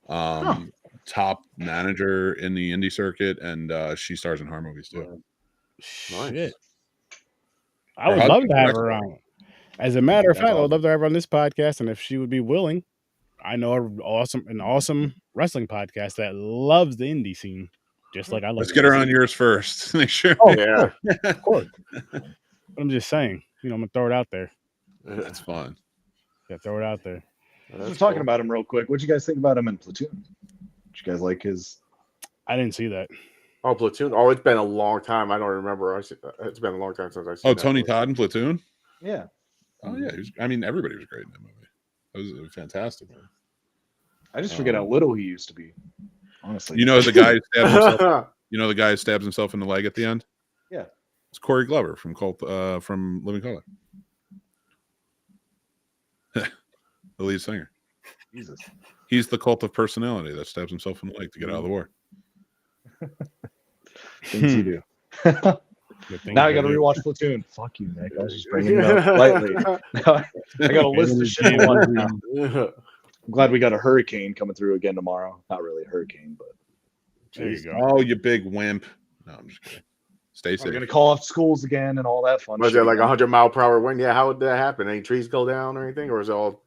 top manager in the indie circuit, and she stars in horror movies too. Shit. I would love to have her on. As a matter of fact, I would love to have her on this podcast, and if she would be willing, I know an awesome wrestling podcast that loves the indie scene, just like I love. Let's get her on yours first. Make sure. Oh yeah, of course. But I'm just saying, I'm gonna throw it out there. That's fun. Yeah, throw it out there. We're talking about him real quick. What'd you guys think about him in Platoon? Did you guys like his? I didn't see that. Oh, Platoon. Oh, it's been a long time. I don't remember. It's been a long time since I seen. Oh, Tony Todd in Platoon. Yeah. Oh yeah. Everybody was great in that movie. It was fantastic. I just forget how little he used to be. Honestly. You know the guy who stabs himself. You know the guy who stabs himself in the leg at the end. Yeah. It's Corey Glover from from Living Color. The lead singer. Jesus. He's the cult of personality that stabs himself in the leg to get out of the war. Things you do. Now I got to rewatch Platoon. Fuck you, Nick. I was just bringing it up lightly. I got a list of shit I want to now. I'm glad we got a hurricane coming through again tomorrow. Not really a hurricane, but there you go. Oh, you big wimp. No, I'm just kidding. Stay safe. I'm going to call off schools again and all that fun Was shit. it like 100-mile-per-hour wind? Yeah, how would that happen? Any trees go down or anything? Or is it all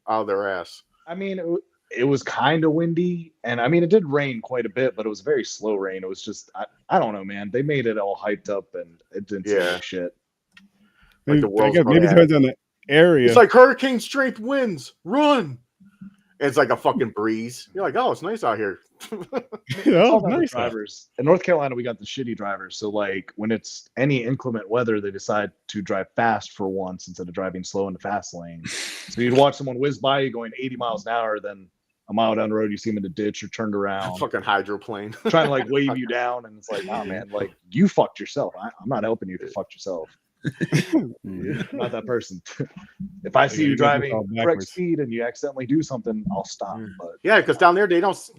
out of their ass? I mean, it was kind of windy, and I mean, it did rain quite a bit, but it was very slow rain. It was just, I don't know, man. They made it all hyped up, and it didn't seem like shit. Like the world's maybe it depends on the area. It's like hurricane strength winds. Run. It's like a fucking breeze. You're like, oh, it's nice out here. Nice drivers. In North Carolina, we got the shitty drivers. So, like, when it's any inclement weather, they decide to drive fast for once instead of driving slow in the fast lane. So you'd watch someone whiz by you going 80 miles an hour, then a mile down the road, you see them in the ditch or turned around. Fucking hydroplane. Trying to, like, wave you down. And it's like, oh, man, like, you fucked yourself. I'm not helping you if you fucked yourself. Not that person. If I see you driving correct speed and you accidentally do something, I'll stop. But yeah, because down there they don't sell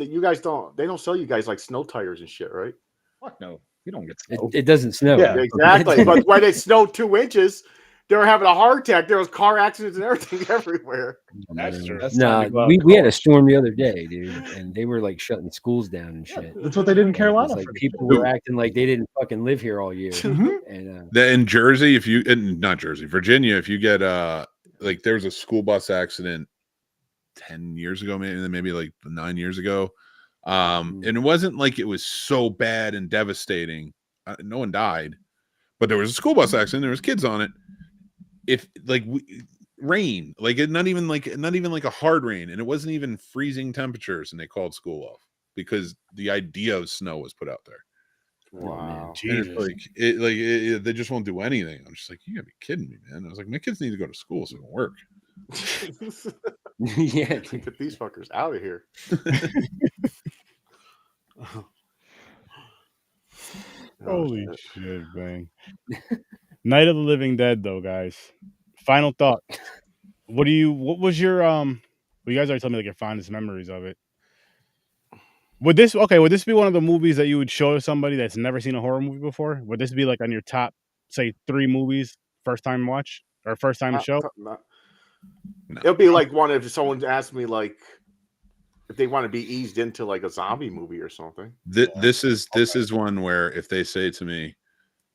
you guys like snow tires and shit, right? Fuck no, you don't get snow. It doesn't snow. Yeah, exactly. But when it snowed 2 inches, they were having a heart attack. There was car accidents and everything everywhere. That's true. We had a storm the other day, dude, and they were like shutting schools down and shit. That's what they did in Carolina. Like, people were acting like they didn't fucking live here all year. And in Jersey, not Jersey, Virginia, if you get like there was a school bus accident 10 years ago, maybe like 9 years ago, and it wasn't like it was so bad and devastating. No one died, but there was a school bus accident. There was kids on it. If like rain, like not even like a hard rain, and it wasn't even freezing temperatures, and they called school off because the idea of snow was put out there. Wow, they just won't do anything. I'm just like, you gotta be kidding me, man. I was like, my kids need to go to school so it can work. Yeah, get these fuckers out of here. Holy shit, bang. Night of the Living Dead, though, guys. Final thought. What was your well, you guys already told me like your fondest memories of it. Would this be one of the movies that you would show to somebody that's never seen a horror movie before? Would this be like on your top, say, 3 movies, first time watch or first time show? No. It'll be like one if someone asked me like if they want to be eased into like a zombie movie or something. This is one where if they say to me,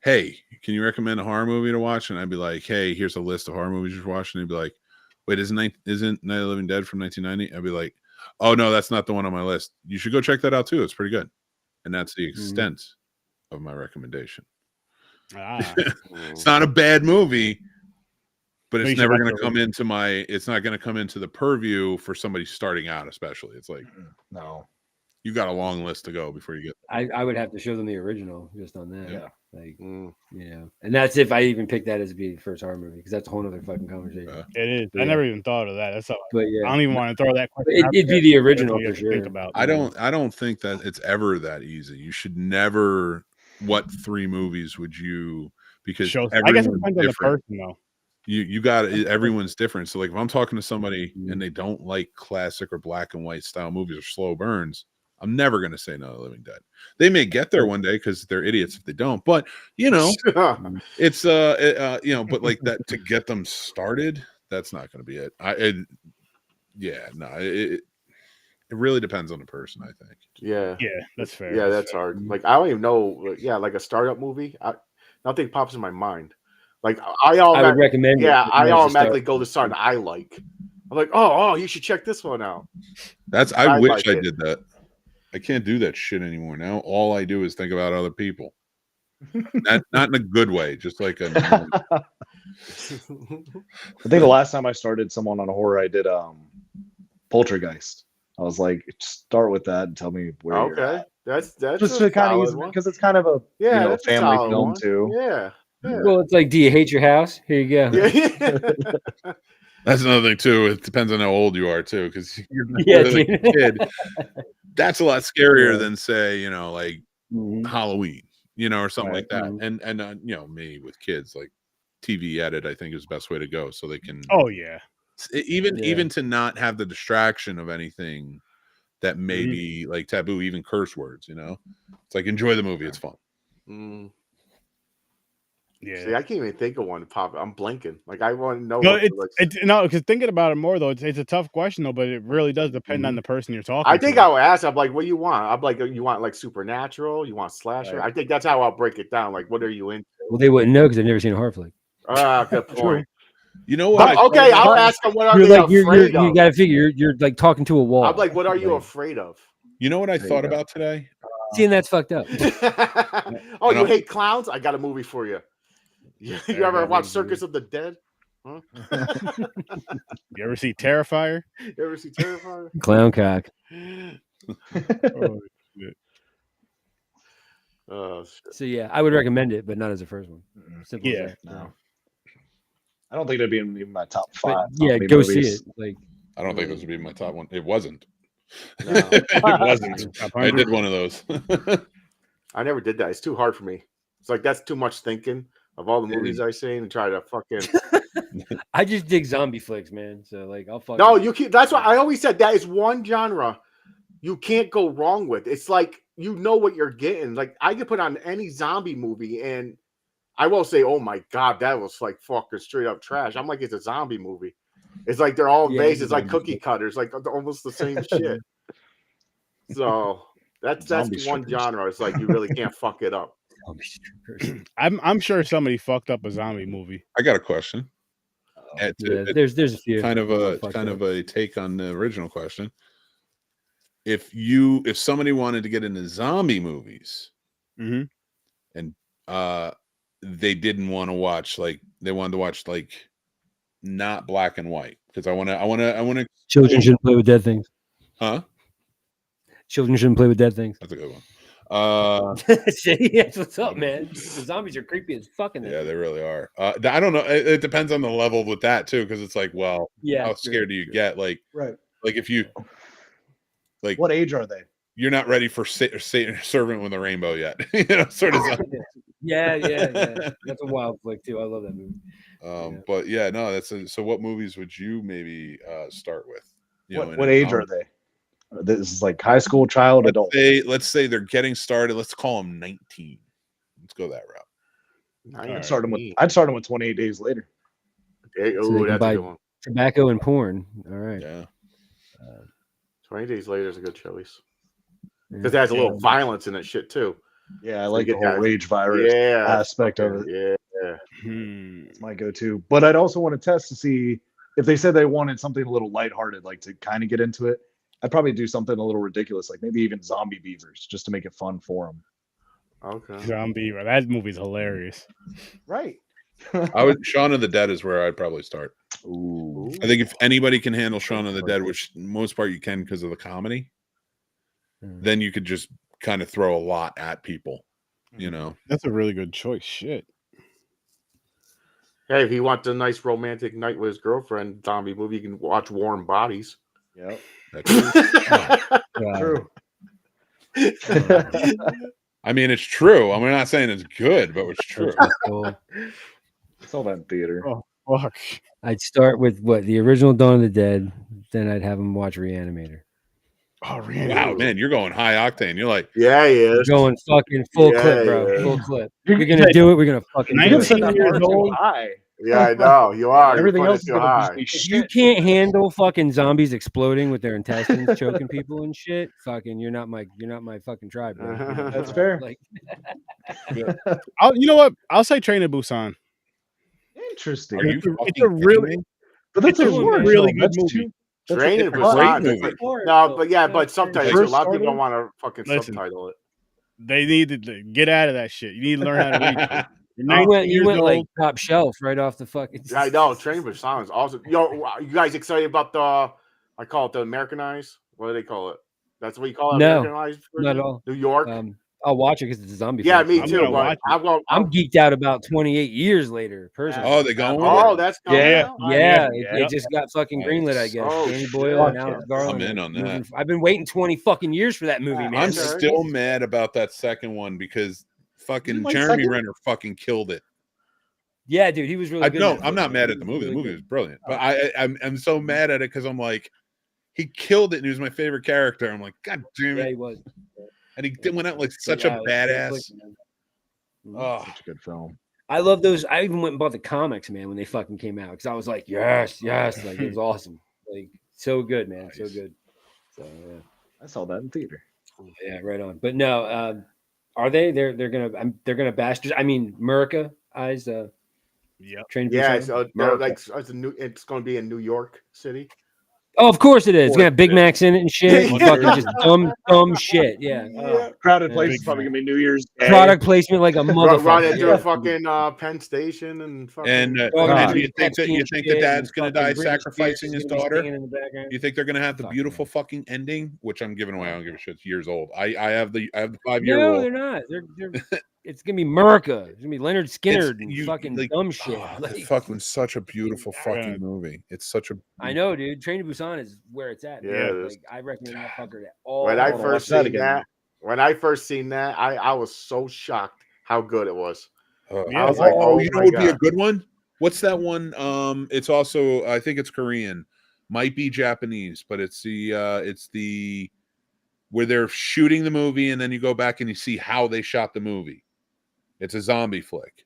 "Hey, can you recommend a horror movie to watch?" and I'd be like, "Hey, here's a list of horror movies you're watching." And they'd be like, "Wait, isn't Night of the Living Dead from 1990?" I'd be like, "Oh no, that's not the one on my list. You should go check that out too. It's pretty good." And that's the extent of my recommendation. It's not a bad movie, but it's never going to come into my. It's not going to come into the purview for somebody starting out, especially. It's like, no, you got a long list to go before you get. I would have to show them the original just on that. Yeah. Like, you know, and that's if I even pick that as being the first horror movie, because that's a whole other fucking conversation. It is. I never even thought of that. That's all. But yeah, I don't even want to throw that question. It'd be the original for sure. Think about. I don't think that it's ever that easy. You should never. What 3 movies would you? Because I guess it depends on the person, though. You got everyone's different. So like if I'm talking to somebody and they don't like classic or black and white style movies or slow burns, I'm never going to say no to Living Dead. They may get there one day because they're idiots if they don't. But you know, it's you know, but like that to get them started, that's not going to be it. It really depends on the person, I think. Yeah, that's fair. Yeah, that's hard. Like I don't even know. Yeah, like a startup movie, nothing pops in my mind. Like I would recommend. Yeah, I automatically go to something I like. I'm like, oh, you should check this one out. I wish I did that. I can't do that shit anymore. Now all I do is think about other people. Not in a good way, just like a. I think the last time I started someone on a horror, I did Poltergeist. I was like, start with that and tell me where. You're at. That's just kind of because it's kind of a family film too. Yeah. Well, it's like, do you hate your house? Here you go. Yeah. That's another thing too. It depends on how old you are too, because you're like a kid. That's a lot scarier than say, you know, like Halloween, you know, or something like that. And you know, me with kids, like TV edit, I think is the best way to go, so they can. Oh yeah. Even to not have the distraction of anything that may be like taboo, even curse words. You know, it's like enjoy the movie. It's fun. Yeah. See, I can't even think of one pop. I'm blanking. Like I want to know. No, because thinking about it more though, it's a tough question though. But it really does depend on the person you're talking. I think I would ask. I'm like, what do you want? I'm like, you want like supernatural? You want slasher? Right. I think that's how I'll break it down. Like, what are you into? Well, they wouldn't know because they've never seen a horror flick. Good point. You know what? Okay, I'll ask them. What are they afraid of? You got to figure you're like talking to a wall. I'm like, what are you afraid of? You know what I thought about today? Seeing that's fucked up. Oh, you hate clowns? I got a movie for you. You ever watch Circus of the Dead? Huh? You ever see Terrifier? Clown cock. Oh, shit. Oh, shit. So yeah, I would recommend it, but not as a first one. Simple as that. No. I don't think it'd be in my top 5. Yeah, go see it. Like, I don't think this would be my top one. It wasn't. No. It wasn't. I did one of those. I never did that. It's too hard for me. It's like that's too much thinking of all the movies I've seen and try to fucking. I just dig zombie flicks, man. So like, I'll fucking. No, you can't. That's why I always said that is one genre you can't go wrong with. It's like you know what you're getting. Like I could put on any zombie movie and I won't say, "Oh my god, that was like fucking straight up trash." I'm like, it's a zombie movie. It's like they're all based. It's like cookie cutters, like almost the same shit. So that's one genre. It's like you really can't fuck it up. I'm sure somebody fucked up a zombie movie. I got a question. There's a few kind of a take on the original question. If somebody wanted to get into zombie movies, and they didn't want to watch they wanted to watch like not black and white, because I want to. Children shouldn't play with dead things. Huh? Children shouldn't play with dead things. That's a good one. See, that's what's up, man. The zombies are creepy as fucking. Yeah, they really are. I don't know. It depends on the level with that too, because it's like, well, how scared do you get? Like, right? Like if you, like, what age are they? You're not ready for Servant with a Rainbow yet, you know, sort of. Yeah. That's a wild flick too. I love that movie. But yeah, no, that's so. What movies would you maybe start with? What age are they? This is like high school, child, adult. Let's say they're getting started. Let's call them 19. Let's go that route. I'd start them with 28 Days Later. Okay. So they can That's a buy good one. tobacco and porn. All right. Yeah. 20 Days Later is a good choice because it has a little violence in that shit too. Yeah, I like the whole rage virus aspect of it. Yeah. It's my go-to. But I'd also want to test to see if they said they wanted something a little lighthearted, like to kind of get into it. I'd probably do something a little ridiculous, like maybe even zombie beavers, just to make it fun for them. Okay. Zombie, that movie's hilarious. Right. Shaun of the Dead is where I'd probably start. Ooh. I think if anybody can handle Shaun of the Dead, which most part you can because of the comedy, then you could just kind of throw a lot at people. That's a really good choice. Shit. Hey, if you want a nice romantic night with his girlfriend zombie movie, you can watch Warm Bodies. Yep. True. I mean, it's true. I'm not saying it's good, but it's true. It's all that in theater. Oh, fuck. I'd start with the original Dawn of the Dead. Then I'd have him watch Reanimator. Oh, Reanimator. Wow, man, you're going high octane. You're like, yeah, he is. Going fucking full clip, bro. Yeah. Full clip. We're gonna do it. We're gonna fucking do 19 it. years old. High. Yeah, I know. You are. Everything You're else is too gonna high. be If shit. you can't handle fucking zombies exploding with their intestines, choking people and shit, fucking, you're not my fucking tribe, bro. That's fair. Like, Yeah. You know what? I'll say Train to Busan. Interesting. Are you It's a fucking really- kidding me? But that's It's a a horror really film. good That's movie. too- that's Train a- to it's Busan. great movie. No, but yeah, but subtitles. First A lot of people started- don't want to fucking Listen. subtitle it. They need to get out of that shit. You need to learn how to read. You're you 19 went years like old. top shelf right off the fucking. Yeah, I know. Train to Busan is awesome. Yo, you guys excited about I call it the Americanized? What do they call it? That's what you call it? No, Americanized not version? at all. New York? I'll watch it because it's a zombie. Yeah, film. me I'm too. gonna But watch I'm geeked out about 28 years later, personally. Oh, they going with Oh, it? that's coming Yeah. out? Yeah, Yeah. it just got fucking greenlit, I guess. Oh, Danny shit. Boyle and Fuck Alex yeah. Garland. I'm in on that. moving- I've been waiting 20 fucking years for that movie, man. I'm Okay. still mad about that second one because fucking like Jeremy second? Renner fucking killed it. Yeah, dude, he was really good. No, in that I'm not movie. mad He at the was movie. The really movie good. was brilliant, but I'm so mad at it because I'm like, he killed it and he was my favorite character. I'm like, God damn Yeah, it! he was. And he went out like such Yeah, a it was very badass. quick, man. Oh, Such a good film. I love those. I even went and bought the comics, man, when they fucking came out because I was like, yes, like it was awesome, like so good, man, so Nice. good. So yeah. I saw that in theater. Yeah, right on. But no, are they? They're gonna bastards. I mean, America eyes. Yeah. Train to Yeah, Busan? so America. like it's going to be in New York City. Oh, of course it is. It's gonna have Big it is. Macs in it and shit. And fucking just dumb shit. Yeah. Crowded Yeah. Place Big is probably fan. gonna be New Year's Day. Product placement like a Run motherfucker. into Yeah. a fucking Penn Station and fucking. and God. do you think that the dad's gonna die sacrificing his daughter? In the background. You think they're gonna have the Fuck, beautiful man. fucking ending, which I'm giving away. I don't give a shit. It's years old. I have the 5-year No, rule. they're not. They're it's gonna be America. It's gonna be Leonard Skinner and you- fucking like, dumb shit. Oh, Like, it's fucking such a beautiful Yeah. fucking movie. It's such a. I know, dude. Train to Busan is where it's at. Yeah, man. it is. Like I recommend that fucker to all. When I wanna first watch that seen again. that, I was so shocked how good it was. Yeah. I was like, oh you know my what would be a God. good one? What's that one? It's also I think it's Korean, might be Japanese, but it's the where they're shooting the movie and then you go back and you see how they shot the movie. It's a zombie flick.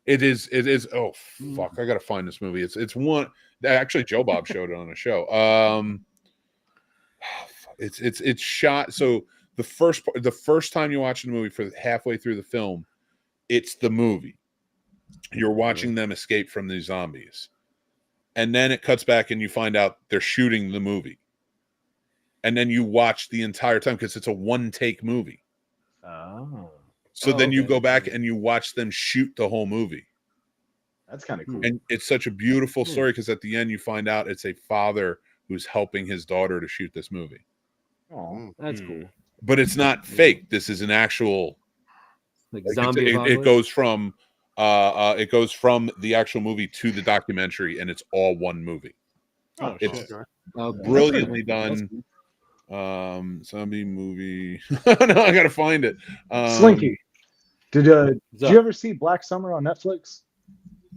It is. Oh fuck! I gotta find this movie. It's one. Actually, Joe Bob showed it on a show. It's shot. So the first time you watch the movie for halfway through the film, it's the movie. You're watching them escape from these zombies, and then it cuts back and you find out they're shooting the movie, and then you watch the entire time because it's a one-take movie. Oh, So then you okay. go back and you watch them shoot the whole movie. that's kind of cool. And it's such a beautiful story because at the end you find out it's a father who's helping his daughter to shoot this movie. Oh, That's cool. But it's not fake. This is an actual Like like, zombie. it goes from the actual movie to the documentary and it's all one movie. Oh, It's shit. Okay. brilliantly That's done. cool. Zombie movie. No, I gotta find it. Slinky. Did you ever see Black Summer on Netflix?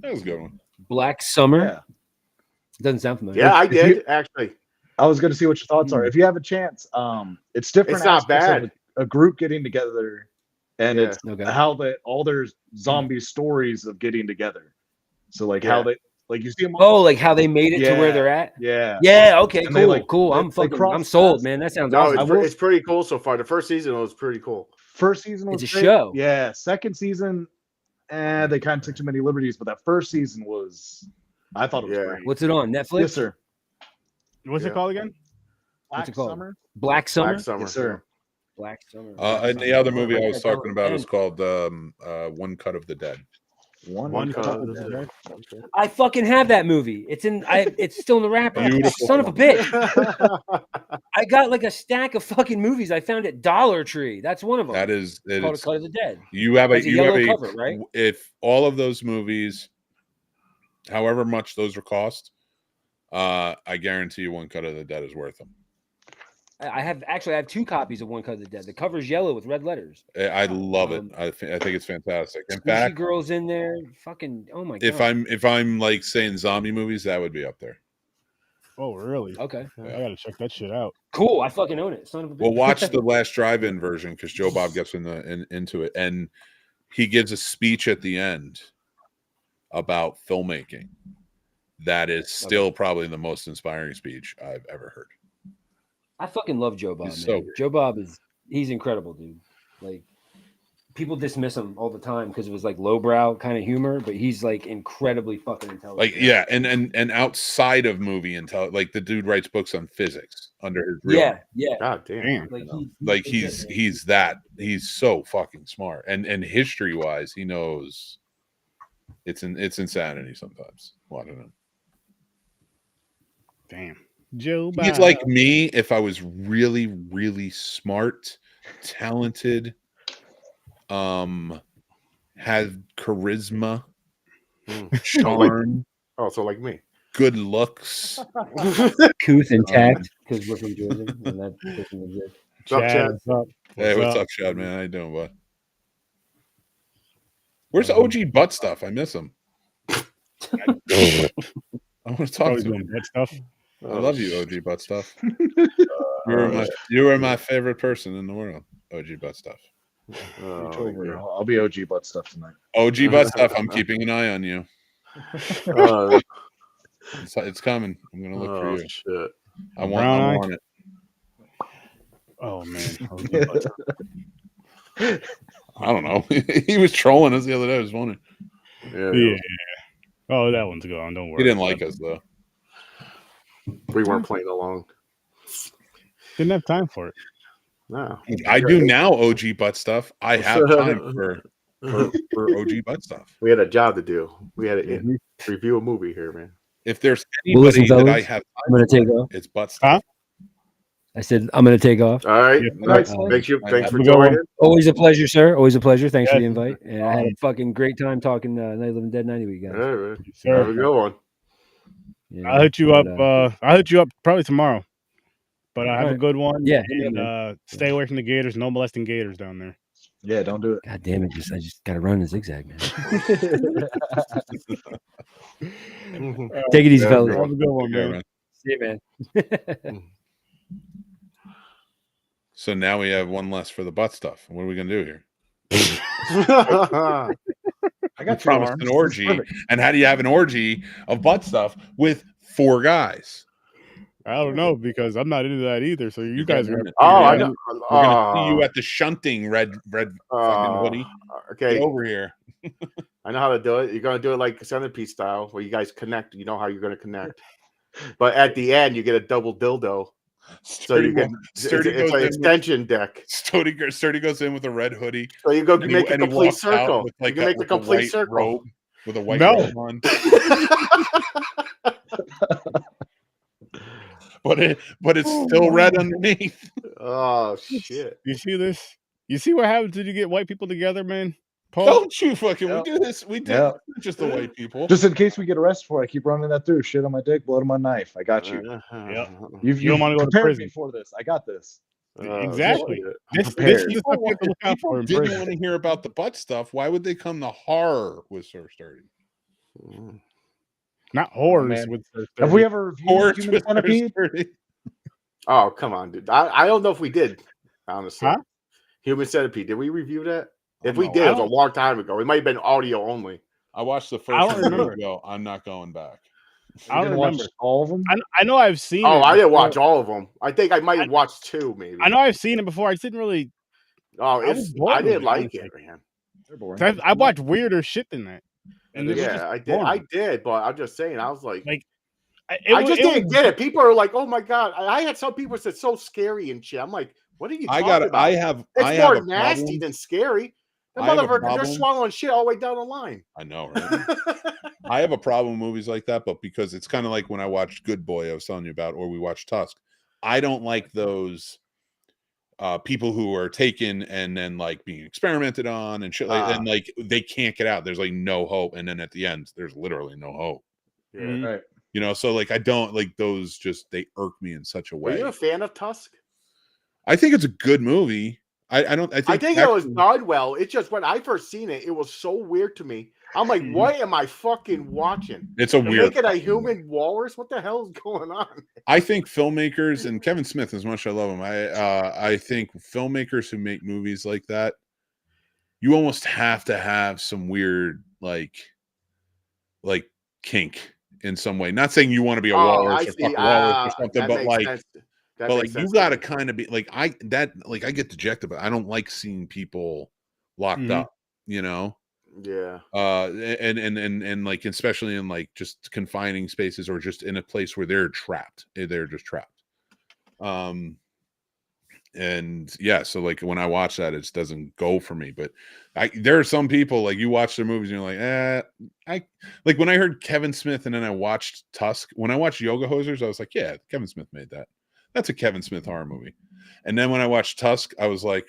That was a good one. Black Summer? Yeah. Doesn't sound familiar. Yeah, I did actually. I was going to see what your thoughts are. If you have a chance, it's different. It's not aspects bad. of a group getting together, and Yeah. it's Okay. how all their zombie stories of getting together. So like how they you see them. Oh, like how they made it to where they're at. Yeah. Yeah. Okay. And they, Cool. like, cool. they cross I'm sold, paths. man. That sounds No, awesome. it's pretty cool so far. The first season was pretty cool. First season was It's a great. show. Yeah. Second season, they kind of took too many liberties, but that first season was, I thought it was great. What's it on? Netflix? Yes, sir. What's it called again? What's it called? Summer? Black Summer. Black Summer. Yes, sir. Black Summer. And the other movie I was talking about is called One Cut of the Dead. One cut of the Dead. I fucking have that movie. It's still in the wrapper. Beautiful. Son of a bitch. I got like a stack of fucking movies I found at Dollar Tree. That's one of them. That is It's called A Cut of the Dead. You have a It's a yellow cover, right? If all of those movies, however much those are cost, I guarantee you One Cut of the Dead is worth them. I have 2 copies of One Cut of the Dead. The cover's yellow with red letters. I love it. I think it's fantastic. In Squishy fact, Girls in there. Fucking oh my god. if I'm like saying zombie movies, that would be up there. Oh, really? Okay. I gotta check that shit out. Cool. I fucking own it. Son of a bitch. Well, watch the Last Drive-In version because Joe Bob gets into it, and he gives a speech at the end about filmmaking. That is still probably the most inspiring speech I've ever heard. I fucking love Joe Bob, man. He's so good. Joe Bob he's incredible, dude. Like people dismiss him all the time because it was like lowbrow kind of humor, but he's like incredibly fucking intelligent. Like yeah, and outside of movie like the dude writes books on physics under his real name. Yeah. God damn. He's so fucking smart, and history wise, he knows. It's insanity sometimes watching him. Damn. Joe Bob. He's like me if I was really, really smart, talented, had charisma, charm, so like me. good looks. Couth and tact because we're from Georgia and that doesn't exist. Chad, what's up? Hey, what's up, Chad, man? How you doing, bud? Where's OG butt stuff? I miss him. I want to talk to him. That stuff. I love you, OG butt stuff. You were my favorite person in the world, OG butt stuff. I'll be OG butt stuff tonight. OG butt stuff. I'm keeping an eye on you. It's coming. I'm gonna look for you. Shit. I want it. Oh man. I don't know. He was trolling us the other day. I was wondering. Yeah. Oh, that one's gone. Don't worry. He didn't like us though. We weren't playing along. Didn't have time for it. No. I do now. OG butt stuff. I have time for OG butt stuff. We had a job to do. We had to review a movie here, man. If there's anybody that I have, I'm gonna take off. It's butt stuff. I said I'm gonna take off. All right. Yeah. Thanks for joining. Always a pleasure, sir. Always a pleasure. Thanks for the invite. And I had a fucking great time talking Night of the Living Dead 90 with you guys. All right. Sure. Have a good one. Yeah, I'll hit you up. I'll hit you up probably tomorrow. But I have a good one. Yeah. And stay away from the gators. No molesting gators down there. Yeah, don't do it. God damn it! I just gotta run in zigzag, man. Take it easy, fellas. Have a good one, man. See you, man. So now we have one less for the butt stuff. What are we gonna do here? I got promised an orgy, and how do you have an orgy of butt stuff with 4 guys? I don't know because I'm not into that either. So you guys are. I know. We're gonna see you at the shunting red fucking hoodie. Okay, get over here. I know how to do it. You're gonna do it like Centipede style, where you guys connect. You know how you're gonna connect, but at the end you get a double dildo. So you get it's an extension deck. Sturdy goes in with a red hoodie. So you go make a complete circle. You can make a complete circle with a white robe on. But it's still red underneath. Oh shit! You see this? You see what happens when you get white people together, man? Paul? Don't you fucking? We do this. We do just the white people. Just in case we get arrested for it, I keep running that through. Shit on my dick, blood on my knife. I got you. Yep. You don't want to go to prison for this. I got this. Exactly. This is prepared. the stuff you have to look out for in didn't prison. want to hear about the butt stuff. Why would they come to horror with Sir Sturdy? Not horrors man. with Sir Have Sturdy. we ever reviewed Horrors Human with Sir Centipede? Sturdy. Oh, come on, dude. I don't know if we did, honestly. Huh? Human Centipede. Did we review that? If I'm we not- did, I it was a don't- long time ago. It might have been audio only. I watched the I first don't one. remember. And go, I'm not going back. I don't didn't watch remember. all of them. I know I've seen it. Oh, I didn't before. watch all of them. I think I might have watched 2, maybe. I know I've seen it before. I just didn't really. Oh, I was it's bored I with didn't it, like honestly. it, man. They're boring. 'Cause I watched weirder shit than that. And this was just Yeah, I did. boring. I did, but I'm just saying. I was like, I just didn't get it. People are like, "Oh my god!" I had some people said so scary and shit. I'm like, "What are you talking about?" I have It's more more nasty than scary. The I have a motherfucker, they're problem. swallowing shit all the way down the line. I know, right? I have a problem with movies like that, but because it's kind of like when I watched Good Boy, I was telling you about, or we watched Tusk. I don't like those people who are taken and then like being experimented on and shit like, and like they can't get out. There's like no hope, and then at the end, there's literally no hope. Yeah. Right. You know, so like I don't like those. Just they irk me in such a Were way. you a fan of Tusk? I think it's a good movie. I don't. I think it was done well. It's just when I first seen it, it was so weird to me. I'm like, what am I fucking watching? It's a They're weird. making a human walrus. What the hell is going on? I think filmmakers and Kevin Smith, as much as I love him, I think filmmakers who make movies like that, you almost have to have some weird like kink in some way. Not saying you want to be a walrus or fuck a walrus or something, but like. But like you got to kind of be like I get dejected, but I don't like seeing people locked up, you know. Yeah. And like especially in like just confining spaces or just in a place where they're trapped. They're just trapped. And yeah, so like when I watch that, it just doesn't go for me. But there are some people like you watch their movies and you're like, I like when I heard Kevin Smith and then I watched Tusk. When I watched Yoga Hosers, I was like, yeah, Kevin Smith made that. That's a Kevin Smith horror movie. And then when I watched Tusk, I was like,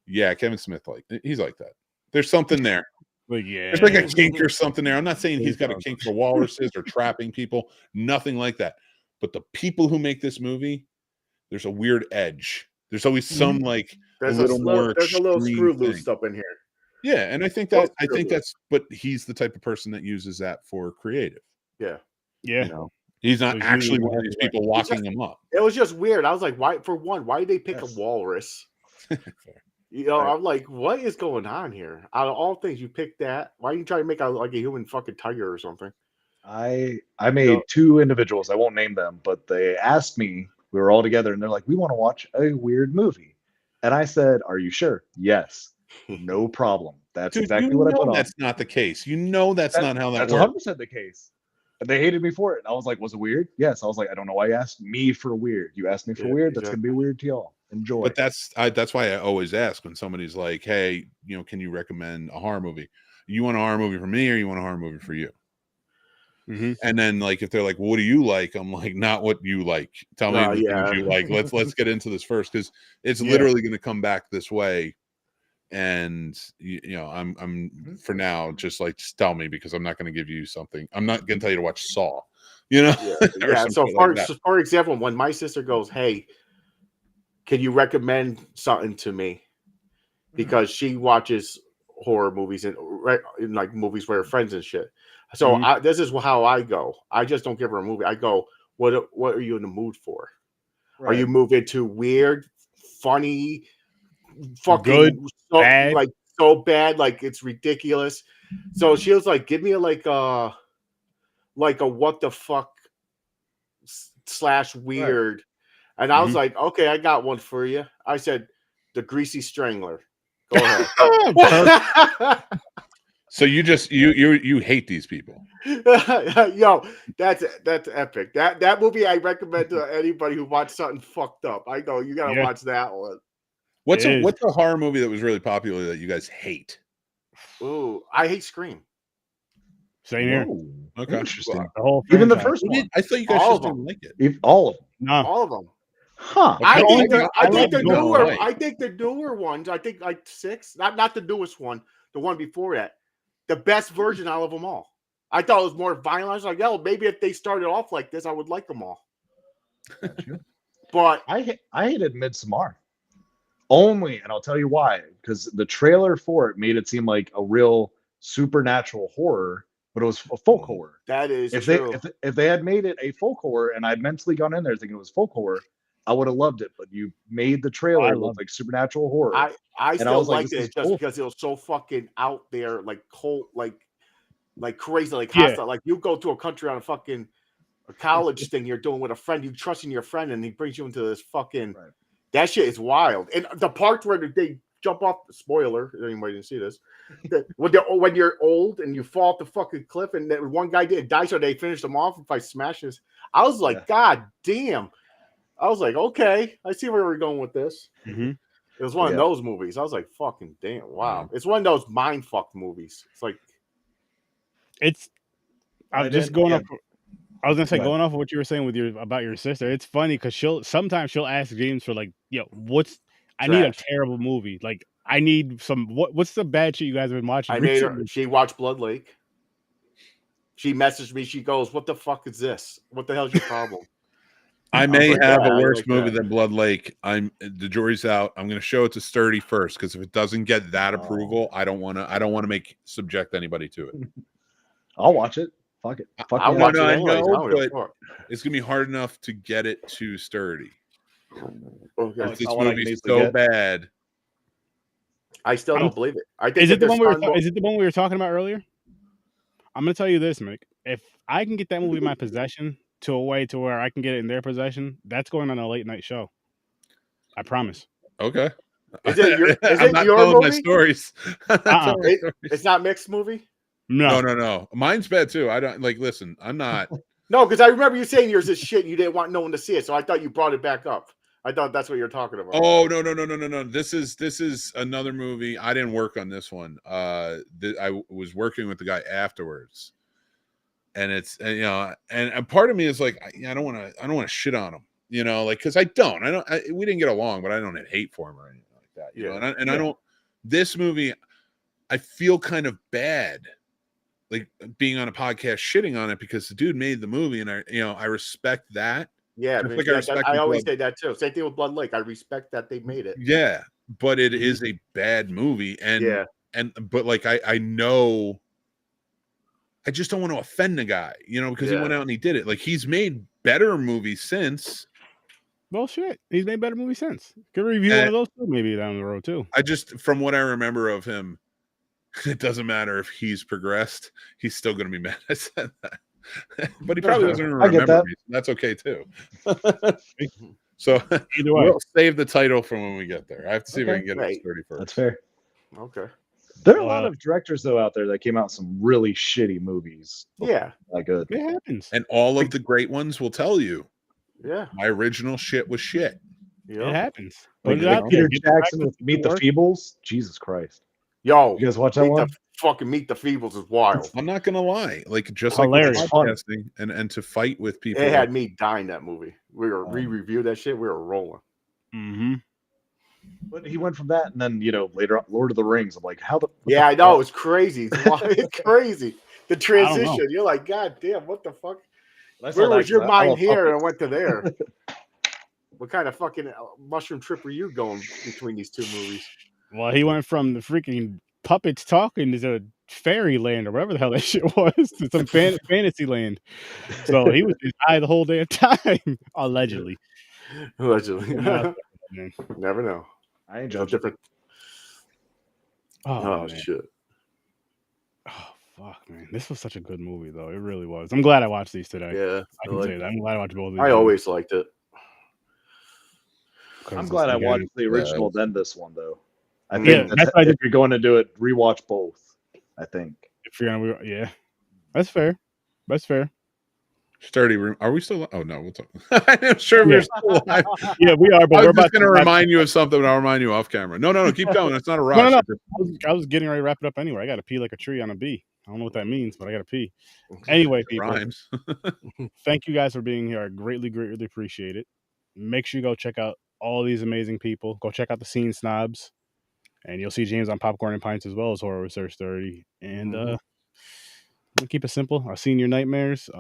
yeah, Kevin Smith, he's like that. There's something there. Like, yeah. There's like a kink or something there. I'm not saying he's got a kink for walruses or trapping people. Nothing like that. But the people who make this movie, there's a weird edge. There's always some like there's a little more there's a little screw thing. loose up in here. Yeah, and I think that's but he's the type of person that uses that for creative. Yeah. Yeah. You know? He's not actually one of these people locking them up. It was just weird. I was like, why did they pick a walrus? You know, I'm like, what is going on here? Out of all things, you picked that. Why didn't you try to make like a human fucking tiger or something? I made 2 individuals. I won't name them, but they asked me. We were all together, and they're like, "We want to watch a weird movie," and I said, "Are you sure?" Yes, no problem. That's exactly what I put on. That's not the case. You know, that's not how that works. That's 100% the case. They hated me for it. I was like, was it weird? Yes. I was like, I don't know why you asked me for weird. You asked me for weird. That's going to be weird to y'all. Enjoy. But that's why I always ask when somebody's like, hey, you know, can you recommend a horror movie? You want a horror movie for me or you want a horror movie for you? And then like, if they're like, well, what do you like? I'm like, not what you like. Tell me the things you like. Let's get into this first. Cause it's literally going to come back this way. And you know, I'm for now just tell me, because I'm not going to give you something. I'm not going to tell you to watch Saw, you know. Yeah. So for example, when my sister goes, "Hey, can you recommend something to me?" Because she watches horror movies and like movies with her friends and shit. So this is how I go. I just don't give her a movie. I go, what are you in the mood for? Right. Are you moving to weird, funny, fucking good, bad? Like so bad, like it's ridiculous? So she was like, give me like a what the fuck / weird. Right. And I was like, okay, I got one for you. I said, The Greasy Strangler. Go ahead. So you just you hate these people. Yo, that's epic. That movie I recommend to anybody who wants something fucked up. I go, you gotta watch that one. What's a horror movie that was really popular that you guys hate? Ooh, I hate Scream. Same here. Okay, interesting. The whole even the first one. I thought you guys just didn't like it. All of them. No. All of them. Huh. I think the newer ones. I think like 6. Not the newest one. The one before that. The best version out of them all. I thought it was more violent. I was like, maybe if they started off like this, I would like them all. But I hated Midsommar. Only, and I'll tell you why. Because the trailer for it made it seem like a real supernatural horror, but it was a folk horror. that is If true. if they had made it a folk horror, and I'd mentally gone in there thinking it was folk horror, I would have loved it. But you made the trailer look like supernatural horror. I and still was like, liked this it is just cool. because it was so fucking out there, like cold, like crazy, like hostile. Like you go to a country on a college thing you're doing with a friend, you trust in your friend, and he brings you into this fucking that shit is wild. And the part where they jump off, spoiler, anybody didn't see this, when you're old and you fall off the fucking cliff, and then one guy didn't die, so they finished him off by smashes. I was like, God damn. I was like, okay, I see where we're going with this. Mm-hmm. It was one of those movies. I was like, fucking damn, wow. It's one of those mind fucked movies. It's like, I was just going off. I was gonna say, going off of what you were saying about your sister. It's funny because sometimes she'll ask James for like, yo, I need a terrible movie. Like, I need some. What's the bad shit you guys have been watching? She watched Blood Lake. She messaged me. She goes, "What the fuck is this? What the hell's your problem?" I may have a worse movie than Blood Lake. The jury's out. I'm going to show it to Sturdy first, because if it doesn't get that approval, I don't want to subject anybody to it. I'll watch it. Fuck it. I'll watch it anyways. But it's going to be hard enough to get it to Sturdy. Okay. This movie's so bad. I still don't believe it. I think is it the one we were talking about earlier? I'm going to tell you this, Mick. If I can get that movie in my possession to a way to where I can get it in their possession, that's going on a late night show. I promise. Okay. Is it your movie? My stories. It's not Mick's movie? No. Mine's bad too. I don't listen, I'm not. No, because I remember you saying yours is shit and you didn't want no one to see it. So I thought you brought it back up. I thought that's what you're talking about. Oh, no. This is another movie. I didn't work on this one. I was working with the guy afterwards. And it's, and part of me is like, I don't want to shit on him, because we didn't get along, but I don't have hate for him or anything like that, you know. I don't. This movie, I feel kind of bad, like being on a podcast shitting on it, because the dude made the movie, and I respect that. Yeah, I always say that too. Same thing with Blood Lake. I respect that they made it. Yeah, but it is a bad movie, but like I know. I just don't want to offend the guy, because he went out and he did it. Like, he's made better movies since. Well, shit, he's made better movies since. Could review one of those too, maybe down the road too. From what I remember of him, it doesn't matter if he's progressed; he's still going to be mad. I said that, but he probably doesn't remember me. So that's okay too. So we'll save the title for when we get there. I have to see if I can get it 31st. That's fair. Okay. There are a lot of directors though out there that came out with some really shitty movies. Yeah, not good. It happens. And all of the great ones will tell you. Yeah, my original shit was shit. It happens. Like Peter Jackson with Meet the Feebles. Jesus Christ. Yo, you guys watch that one? Fucking Meet the Feebles is wild. I'm not gonna lie, like just hilarious. Like podcasting and to fight with people. It had me dying that movie. We reviewed that shit. We were rolling. Mm-hmm. But he went from that, and then later on, Lord of the Rings. I'm like, how the? Yeah, I know it's crazy. It's crazy. The transition. You're like, God damn, what the fuck? Where was your mind here and I went to there? What kind of fucking mushroom trip were you going between these two movies? Well, he went from the freaking puppets talking to fairyland or whatever the hell that shit was, to some fantasy land. So he was just high the whole damn time, allegedly. Allegedly. Never know. I ain't judging. Different. Oh shit. Oh fuck, man! This was such a good movie, though. It really was. I'm glad I watched these today. Yeah, I can say that. I'm glad I watched both of these. I always liked it. I'm glad I watched the original, then this one, though. I think if you're going to do it, rewatch both. I think. If you're gonna, that's fair. That's fair. Sturdy room. Are we still? Oh no, we'll talk. I'm sure we're still alive. Yeah, we are. But I was just going to remind you of something, but I'll remind you off camera. No, keep going. It's not a rush. No. I was getting ready to wrap it up anyway. I got to pee like a tree on a bee. I don't know what that means, but I got to pee. Anyway, people, rhymes. Thank you guys for being here. I greatly appreciate it. Make sure you go check out all these amazing people. Go check out the Scene Snobs, and you'll see James on Popcorn and Pints as well as Horror with Sir Sturdy. And we'll keep it simple. Our senior nightmares.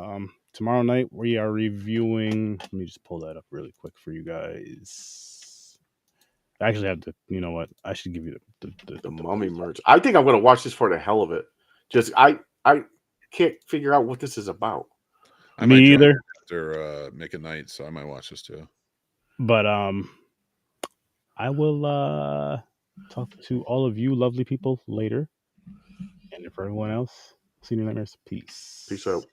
Tomorrow night we are reviewing. Let me just pull that up really quick for you guys. I actually have to. You know what? I should give you the Mummy merge. I think I'm going to watch this for the hell of it. Just I can't figure out what this is about. I Me might either. After Make a Night, so I might watch this too. But I will talk to all of you lovely people later. And for everyone else, senior nightmares, peace. Peace out.